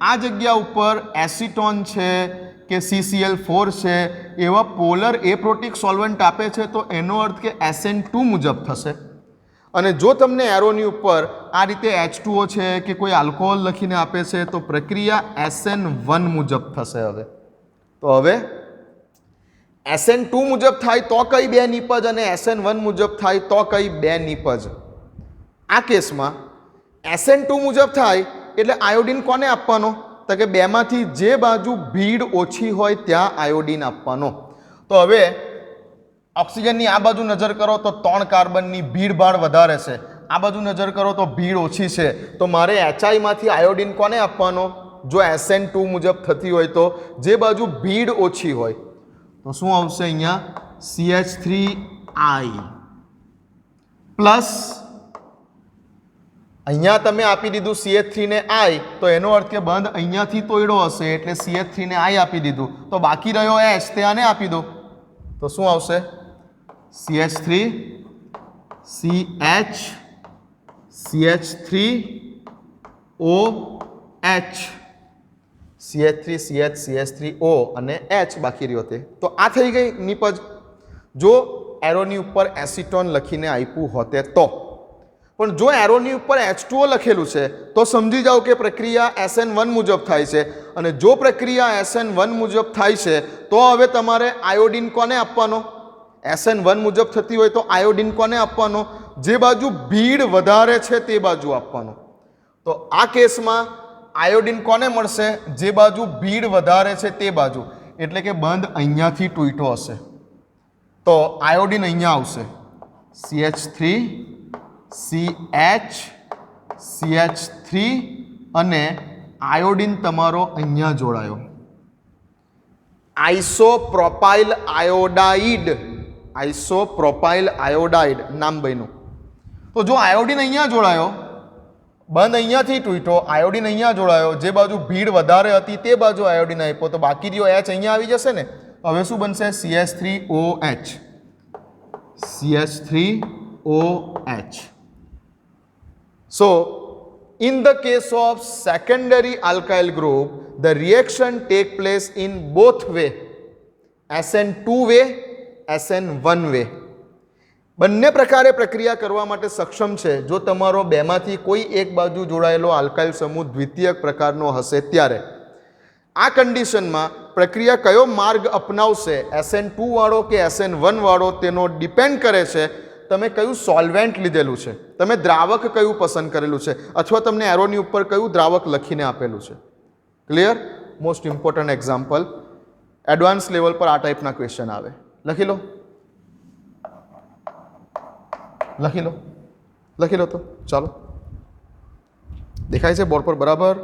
આ જગ્યા ઉપર એસિટોન છે કે CCl4 છે એવા પોલર એપ્રોટિક સોલ્વન્ટ આપે છે તો એનો અર્થ કે SN2 મુજબ થશે. અને જો તમને એરોની ઉપર આ રીતે H2O છે કે કોઈ આલ્કોહોલ લખીને આપે છે તો પ્રક્રિયા SN1 મુજબ થશે. હવે SN2 મુજબ થાય તો કઈ 2 નિપજ અને SN1 મુજબ થાય તો કઈ 2 નિપજ. આ કેસમાં SN2 મુજબ થાય એટલે આયોડિન કોને આપવાનો? તો કે 2 માંથી જે બાજુ ભીડ ઓછી હોય ત્યાં આયોડિન આપવાનો. તો હવે ઓક્સિજનની આ બાજુ નજર કરો તો 3 કાર્બનની ભીડભાડ વધારે છે, આ બાજુ નજર કરો તો ભીડ ઓછી છે. તો મારે HI માંથી આયોડિન કોને આપવાનો? જો SN2 મુજબ થતી હોય તો જે બાજુ ભીડ ઓછી હોય. તો શું આવશે અહીંયા? CH3I પ્લસ અહીંયા તમે આપી દીધું CH3 ને I, તો એનો અર્થ કે બંધ અહીંયાથી તોડ્યો હશે એટલે CH3 ને I આપી દીધું. તો બાકી રહ્યો H, તે આને આપી દો. તો શું આવશે? CH3 CH CH3OH CH3 CH CH3O અને H બાકી રહ્યો તે. તો આ થઈ ગઈ નિપજ. જો એરોની ઉપર એસિટોન લખીને આપ્યું હોતે તો. પણ જો એરોની ઉપર H2O લખેલું છે તો સમજી જાઓ કે પ્રક્રિયા SN1 મુજબ થાય છે. અને જો પ્રક્રિયા SN1 મુજબ થાય છે તો હવે તમારે આયોડિન કોને આપવાનો? SN1 મુજબ થતી હોય તો આયોડિન કોને આપવાનો? જે બાજુ ભીડ વધારે છે તે બાજુ આપવાનો. તો આ કેસમાં આયોડિન કોને મળશે? જે બાજુ ભીડ વધારે છે તે બાજુ. એટલે કે બંધ અહીંયાથી તૂટ્યો હશે તો આયોડિન અહીંયા આવશે. CH3 CH CH3 અને આયોડિન તમારો અહીંયા જોડાયો. આઇસોપ્રોપાઇલ આયોડાઇડ, આઇસોપ્રોપાઇલ આયોડાઇડ નામ બન્યું. તો જો આયોડિન અહીંયા જોડાયો, બંધ અહીંયાથી તૂટ્યો, આયોડિન અહીંયા જોડાયો, જે બાજુ ભીડ વધારે હતી તે બાજુ આયોડિન આપ્યો, તો બાકી રહ્યો H અહીંયા આવી જશે ને. હવે શું બનશે? CH3OH, CH3OH. So, in the case of secondary alkyl group, the reaction take place in both way, SN2 way, SN1 way. બંને પ્રકારે પ્રક્રિયા કરવા માટે સક્ષમ છે જો તમારો બેમાંથી કોઈ એક બાજુ જોડાયેલો આલ્કાઇલ સમૂહ દ્વિતીયક પ્રકારનો હશે ત્યારે. આ કન્ડિશનમાં પ્રક્રિયા કયો માર્ગ અપનાવશે, SN2 વાળો કે SN1 વાળો, તેનો ડિપેન્ડ કરે છે તમે કયું સોલ્વેન્ટ લીધેલું છે, તમે દ્રાવક કયું પસંદ કરેલું છે, અથવા તમને એરોની ઉપર કયું દ્રાવક લખીને આપેલું છે. Clear? Most important example, advance level પર આ ટાઈપના ક્વેશ્ચન આવે. લખી લો, લખી લો, લખી લો. તો ચાલો, દેખાય છે બોર્ડ પર બરાબર?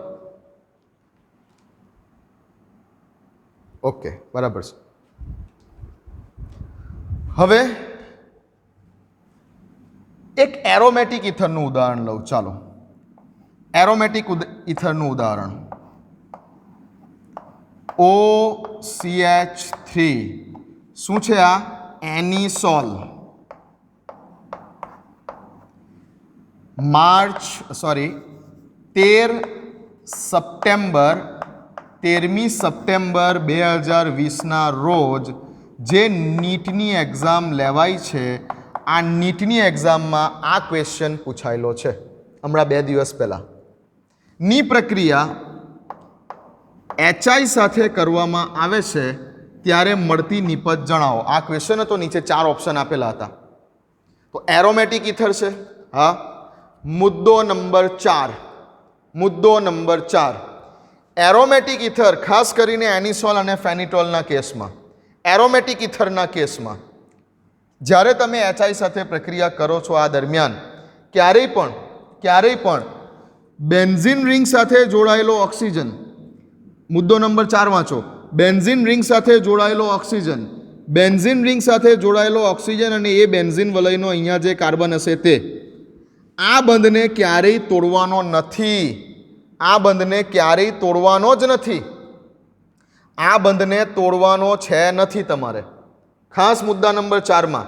ઓકે, બરાબર છે. હવે એક એરોમેટિક ઇથરનું ઉદાહરણ લઉં. ચાલો, એરોમેટિક ઇથરનું ઉદાહરણ OCH3. શું છે આ? એનિસોલ. માર્ચ 13મી સપ્ટેમ્બર 2020ના રોજ જે નીટની એક્ઝામ લેવાય છે, આ નીટની એક્ઝામમાં આ ક્વેશ્ચન પૂછાયેલો છે હમણાં 2 દિવસ પહેલાં. ની પ્રક્રિયા HI સાથે કરવામાં આવે છે ત્યારે મળતી નિપજ જણાવો. આ ક્વેશ્ચન હતો, નીચે 4 ઓપ્શન આપેલા હતા. તો એરોમેટિક ઇથર છે. હા, મુદ્દો નંબર 4. મુદ્દો નંબર 4, એરોમેટિક ઇથર, ખાસ કરીને એનિસોલ અને ફેનિટોલના કેસમાં, એરોમેટિક ઇથરના કેસમાં જ્યારે તમે HI સાથે પ્રક્રિયા કરો છો આ દરમિયાન ક્યારેય પણ બેન્ઝીન રિંગ સાથે જોડાયેલો ઓક્સિજન, મુદ્દો નંબર 4 વાંચો, બેન્ઝીન રિંગ સાથે જોડાયેલો ઓક્સિજન, બેન્ઝીન રિંગ સાથે જોડાયેલો ઓક્સિજન અને એ બેન્ઝીન વલયનો અહીંયા જે કાર્બન હશે તે, આ બંધને ક્યારેય તોડવાનો નથી. આ બંધને ક્યારેય તોડવાનો જ નથી. આ બંધને તોડવાનો છે નથી તમારે. ખાસ મુદ્દા નંબર 4માં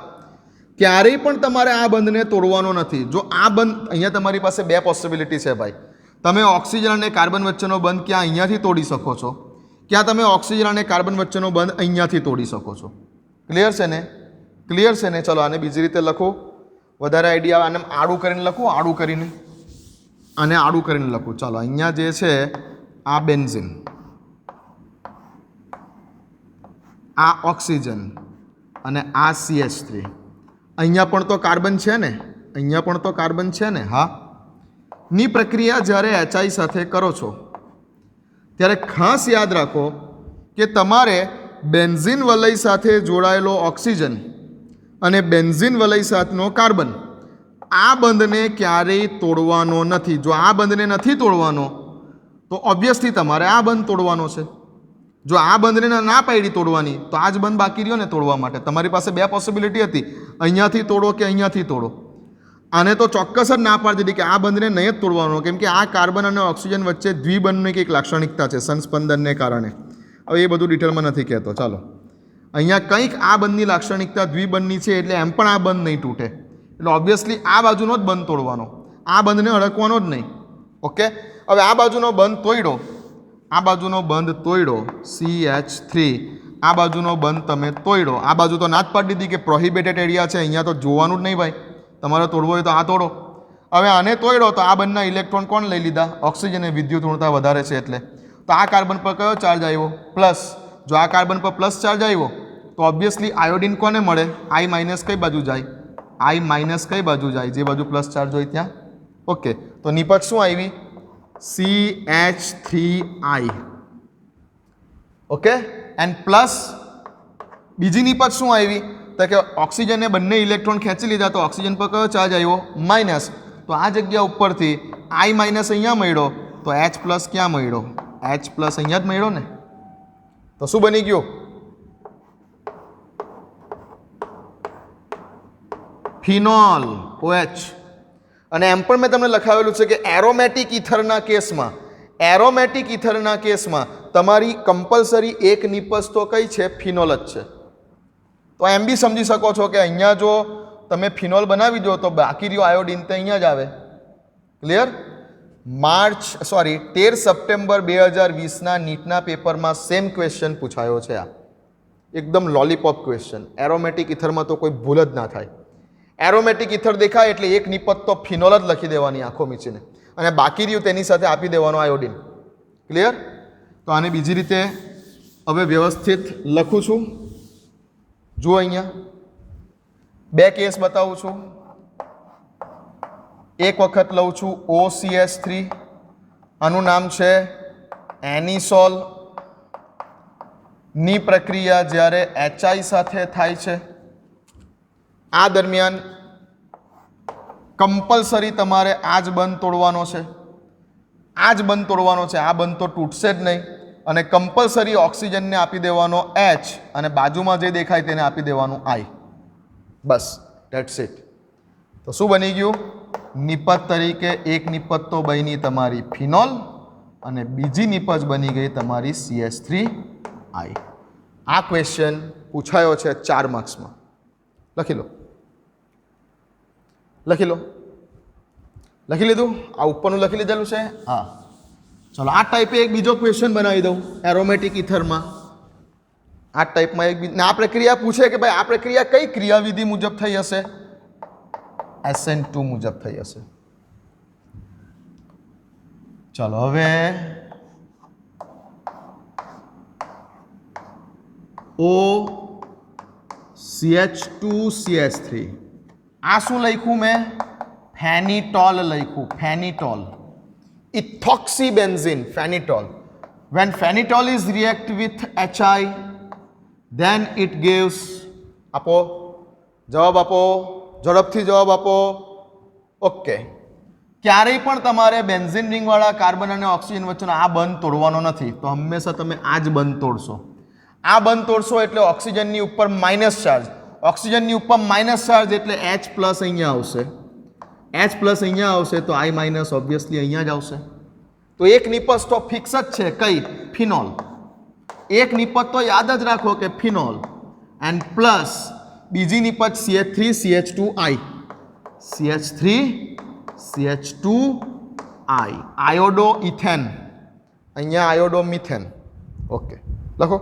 ક્યારેય પણ તમારે આ બંધને તોડવાનો નથી. જો આ બંધ, અહીંયા તમારી પાસે 2 પોસિબિલિટી છે ભાઈ. તમે ઓક્સિજન અને કાર્બન વચ્ચેનો બંધ ક્યાં અહીંયાથી તોડી શકો છો, ક્યાં તમે ઓક્સિજન અને કાર્બન વચ્ચેનો બંધ અહીંયાથી તોડી શકો છો. ક્લિયર છે ને? ક્લિયર છે ને? ચલો, આને બીજી રીતે લખો, વધારે આઈડિયા. આને આડું કરીને લખું, આડું કરીને, આને આડું કરીને લખું. ચાલો, અહીંયા જે છે આ બેન્ઝીન, આ ઓક્સિજન અને આ CH3. અહીંયા પણ તો કાર્બન છે ને, અહીંયા પણ તો કાર્બન છે ને. હા, ની પ્રક્રિયા જ્યારે HI સાથે કરો છો ત્યારે ખાસ યાદ રાખો કે તમારે બેન્ઝીન વલય સાથે જોડાયેલો ઓક્સિજન અને બેન્ઝીન વલય સાથેનો કાર્બન, આ બંધને ક્યારેય તોડવાનો નથી. જો આ બંધને નથી તોડવાનો તો ઓબ્વિયસલી તમારે આ બંધ તોડવાનો છે. જો આ બંધને ના પાડી તોડવાની તો આ જ બંધ બાકી રહ્યો ને તોડવા માટે. તમારી પાસે 2 પોસિબિલિટી હતી, અહીંયાથી તોડો કે અહીંયાથી તોડો. આને તો ચોક્કસ જ ના પાડી દીધી કે આ બંધને નહીં જ તોડવાનો, કેમ કે આ કાર્બન અને ઓક્સિજન વચ્ચે દ્વિબંધની કંઈક લાક્ષણિકતા છે સંસ્પંદનને કારણે. હવે એ બધું ડિટેલમાં નથી કહેતો. ચાલો, અહીંયા કંઈક આ બંધની લાક્ષણિકતા દ્વિબંધની છે એટલે એમ પણ આ બંધ નહીં તૂટે, એટલે ઓબ્વિયસલી આ બાજુનો જ બંધ તોડવાનો, આ બંધને અડકવાનો જ નહીં. ઓકે, હવે આ બાજુનો બંધ તોડ્યો, આ બાજુનો બંધ તોડ્યો CH3, આ બાજુનો બંધ તમે તોડ્યો. આ બાજુ તો ના જ પાડી દીધી કે પ્રોહિબિટેડ એરિયા છે, અહીંયા તો જોવાનું જ નહીં ભાઈ, તમારે તોડવો હોય તો આ તોડો. હવે આને તોડ્યો તો આ બંધના ઇલેક્ટ્રોન કોણ લઈ લીધા? ઓક્સિજન એ વિદ્યુત ઋણતા વધારે છે એટલે. તો આ કાર્બન પર કયો ચાર્જ આવ્યો? પ્લસ. જો આ કાર્બન પર પ્લસ ચાર્જ આવ્યો તો ઓબ્વિયસલી આયોડિન કોને મળે? I માઇનસ કઈ બાજુ જાય? I માઇનસ કઈ બાજુ જાય? જે બાજુ પ્લસ ચાર્જ હોય ત્યાં. ઓકે, તો નિપજ શું આવી? CH3I. ઓકે, એન્ડ પ્લસ બીજી નિપજ શું આવી? તો કે ઓક્સિજને બંને ઇલેક્ટ્રોન ખેંચી લીધા તો ઓક્સિજન પર કયો ચાર્જ આવ્યો? માઇનસ. તો આ જગ્યા ઉપરથી I માઇનસ અહીંયા મળ્યો તો H પ્લસ ક્યાં મળ્યો? H પ્લસ અહીંયા જ મળ્યો ને. તો શું બની ગયું? Phenol OH. અને એમ પણ મેં તમને લખાવેલું છે કે એરોમેટિક ઇથરના કેસમાં તમારી કમ્પલસરી એક નિપજ તો કઈ છે? ફિનોલ જ છે. તો એમ બી સમજી શકો છો કે અહીંયા જો તમે ફિનોલ બનાવી દો તો બાકી રહ્યો આયોડિન તે અહીંયા જ આવે. ક્લિયર? 13 સપ્ટેમ્બર 2020ના નીટના પેપરમાં સેમ ક્વેશ્ચન પૂછાયો છે. આ એકદમ લોલીપોપ ક્વેશ્ચન. એરોમેટિક ઇથરમાં તો કોઈ ભૂલ જ ના થાય. એરોમેટિક ઇથર દેખાય એટલે એક નિપજ તો ફિનોલ જ લખી દેવાની આંખો મીચીને, અને બાકી રહ્યું તેની સાથે આપી દેવાનો આયોડિન. ક્લિયર? તો આને બીજી રીતે હવે વ્યવસ્થિત લખું છું. જુઓ અહીંયા બે કેસ બતાવું છું. એક વખત લઉં છું OCH3, આનું નામ છે એનિસોલ. ની પ્રક્રિયા જ્યારે HI સાથે થાય છે, આ દરમિયાન કમ્પલસરી તમારે આ જ બંધ તોડવાનો છે, આ જ બંધ તોડવાનો છે. આ બંધ તો તૂટશે જ નહીં. અને કમ્પલસરી ઓક્સિજનને આપી દેવાનો H અને બાજુમાં જે દેખાય તેને આપી દેવાનું I. Bus, that's it. તો શું બની ગયું? નિપજ તરીકે એક નિપજ તો બની તમારી ફિનોલ અને બીજી નિપજ બની ગઈ તમારી CH3I. આ ક્વેશ્ચન પૂછાયો છે 4 માર્ક્સમાં. લખી લો. લખી લીધું? આ ઉપરનું લખી લીધેલું છે? હા. ચલો, આ ટાઈપે એક બીજો ક્વેશ્ચન બનાવી દઉં એરોમેટિક ઇથરમાં. આ ટાઈપમાં એક આ પ્રક્રિયા પૂછે કે ભાઈ આ પ્રક્રિયા કઈ ક્રિયાવિધિ મુજબ થઈ હશે? SN2 મુજબ થઈ હશે. ચલો હવે OCH2CH3. આ શું લખ્યું મેં? ફેનિટોલ લખ્યું. ફેનિટોલ. ઇથોક્સીબેન્ઝીન, ફેનિટોલ. When phenitol is react with HI, then it gives. આપો જવાબ, આપો ઝડપથી જવાબ આપો. ઓકે, ક્યારેય પણ તમારે બેન્ઝીન રિંગવાળા કાર્બન અને ઓક્સિજન વચ્ચેનો આ બંધ તોડવાનો નથી. તો હંમેશા તમે આ જ બંધ તોડશો. આ બંધ તોડશો એટલે ઓક્સિજનની ઉપર માઇનસ ચાર્જ. ઓક્સિજનની ઉપર માઇનસ ચાર્જ એટલે H પ્લસ અહીંયા આવશે. H પ્લસ અહીંયા આવશે તો I માઇનસ ઓબ્વિયસલી અહીંયા જ આવશે. તો એક નિપજ તો ફિક્સ જ છે. કઈ? ફિનોલ. એક નિપજ તો યાદ જ રાખો કે ફિનોલ. એન્ડ પ્લસ બીજી નિપજ CH3CH2I. CH3CH2I. આયોડો ઇથેન, અહીંયા આયોડો મિથેન. ઓકે, લખો.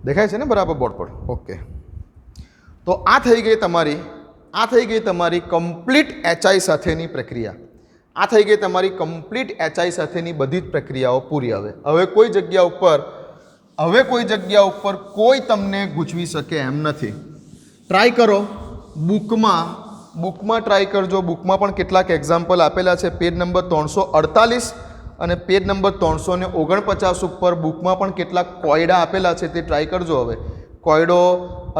દેખાય છે ને બરાબર બોર્ડ પર? ઓકે, તો આ થઈ ગઈ તમારી કમ્પ્લીટ HI સાથેની પ્રક્રિયા. આ થઈ ગઈ તમારી કમ્પ્લીટ HI સાથેની બધી જ પ્રક્રિયાઓ પૂરી. હવે કોઈ જગ્યા ઉપર કોઈ તમને ગૂંચવી શકે એમ નથી. ટ્રાય કરો બુકમાં ટ્રાય કરજો. બુકમાં પણ કેટલાક એક્ઝામ્પલ આપેલા છે. પેજ નંબર 348 અને પેજ નંબર 349 ઉપર બુકમાં પણ કેટલાક કોયડા આપેલા છે, તે ટ્રાય કરજો. હવે કોયડો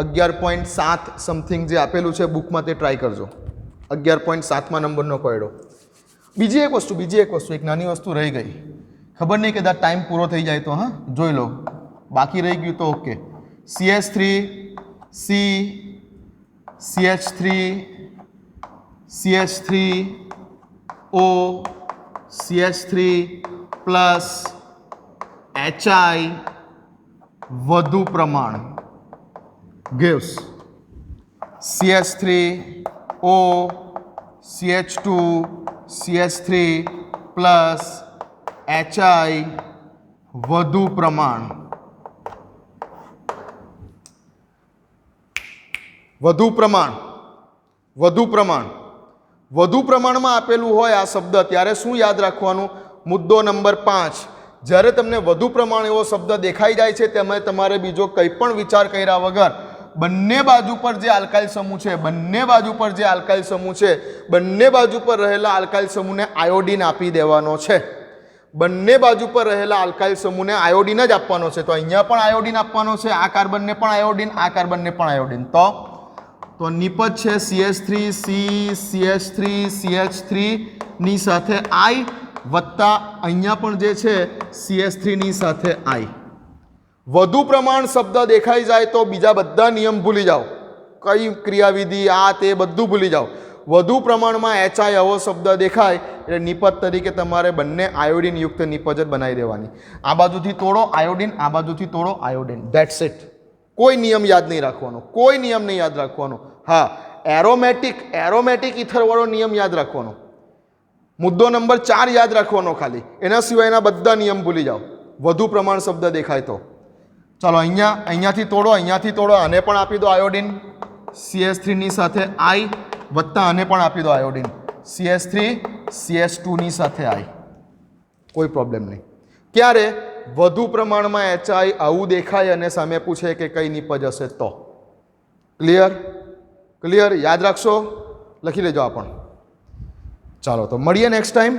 11.7 સમથિંગ જે આપેલું છે બુકમાં તે ટ્રાય કરજો. 11.7મા નંબરનો કોયડો. બીજી એક વસ્તુ એક નાની વસ્તુ રહી ગઈ. ખબર નહીં કદાચ ટાઈમ પૂરો થઈ જાય તો હા જોઈ લો, બાકી રહી ગયું તો okay. CH3 C CH3 CH3 O CH3 plus HI વધુ પ્રમાણ gives CH3 O CH2 CH3 plus HI વધુ પ્રમાણ વધુ પ્રમાણમાં આપેલું હોય આ શબ્દ ત્યારે શું યાદ રાખવાનું? મુદ્દો નંબર 5, જ્યારે તમને વધુ પ્રમાણ એવો શબ્દ દેખાઈ જાય છે તેમાં તમારે બીજો કંઈ પણ વિચાર કર્યા વગર બંને બાજુ પર જે આલ્કાઇલ સમૂહ છે બંને બાજુ પર રહેલા આલ્કાઇલ સમૂહને આયોડીન આપી દેવાનો છે. બંને બાજુ પર રહેલા આલ્કાઇલ સમૂહને આયોડીન જ આપવાનો છે. તો અહીંયા પણ આયોડીન આપવાનો છે, આ કાર્બનને પણ આયોડીન, આ કાર્બનને પણ આયોડીન. તો નિપજ છે CH3 C CH3 CH3 ની સાથે I વત્તા અહીંયા પણ જે છે CH3 ની સાથે I. વધુ પ્રમાણ શબ્દ દેખાઈ જાય તો બીજા બધા નિયમ ભૂલી જાઓ, કઈ ક્રિયાવિધિ આ તે બધું ભૂલી જાઓ. વધુ પ્રમાણમાં HI આવો શબ્દ દેખાય એટલે નિપજ તરીકે તમારે બંને આયોડીન યુક્ત નિપજ જ બનાવી દેવાની. આ બાજુથી તોડો આયોડીન, આ બાજુથી તોડો આયોડીન, ધેટ્સ ઇટ. કોઈ નિયમ યાદ નહીં રાખવાનો, હા એરોમેટિક ઇથરવાળો નિયમ યાદ રાખવાનો. મુદ્દો નંબર 4 યાદ રાખવાનો ખાલી, એના સિવાયના બધા નિયમ ભૂલી જાઓ વધુ પ્રમાણ શબ્દ દેખાય તો. ચાલો અહીંયાથી તોડો, આને પણ આપી દો આયોડીન CH3 ની સાથે I વત્તા આને પણ આપી દો આયોડીન CH3 CH2 ની સાથે I. કોઈ પ્રોબ્લેમ નહીં. ક્યારે વધુ પ્રમાણમાં HI આવું દેખાય અને સામે પૂછે કે કઈ નિપજ હશે તો. ક્લિયર? યાદ રાખશો, લખી લેજો આ પણ. ચાલો તો મળીએ નેક્સ્ટ ટાઈમ.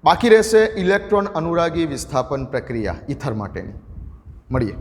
બાકી રહેશે ઇલેક્ટ્રોન અનુરાગી વિસ્થાપન પ્રક્રિયા ઇથર માટેની. મળીએ.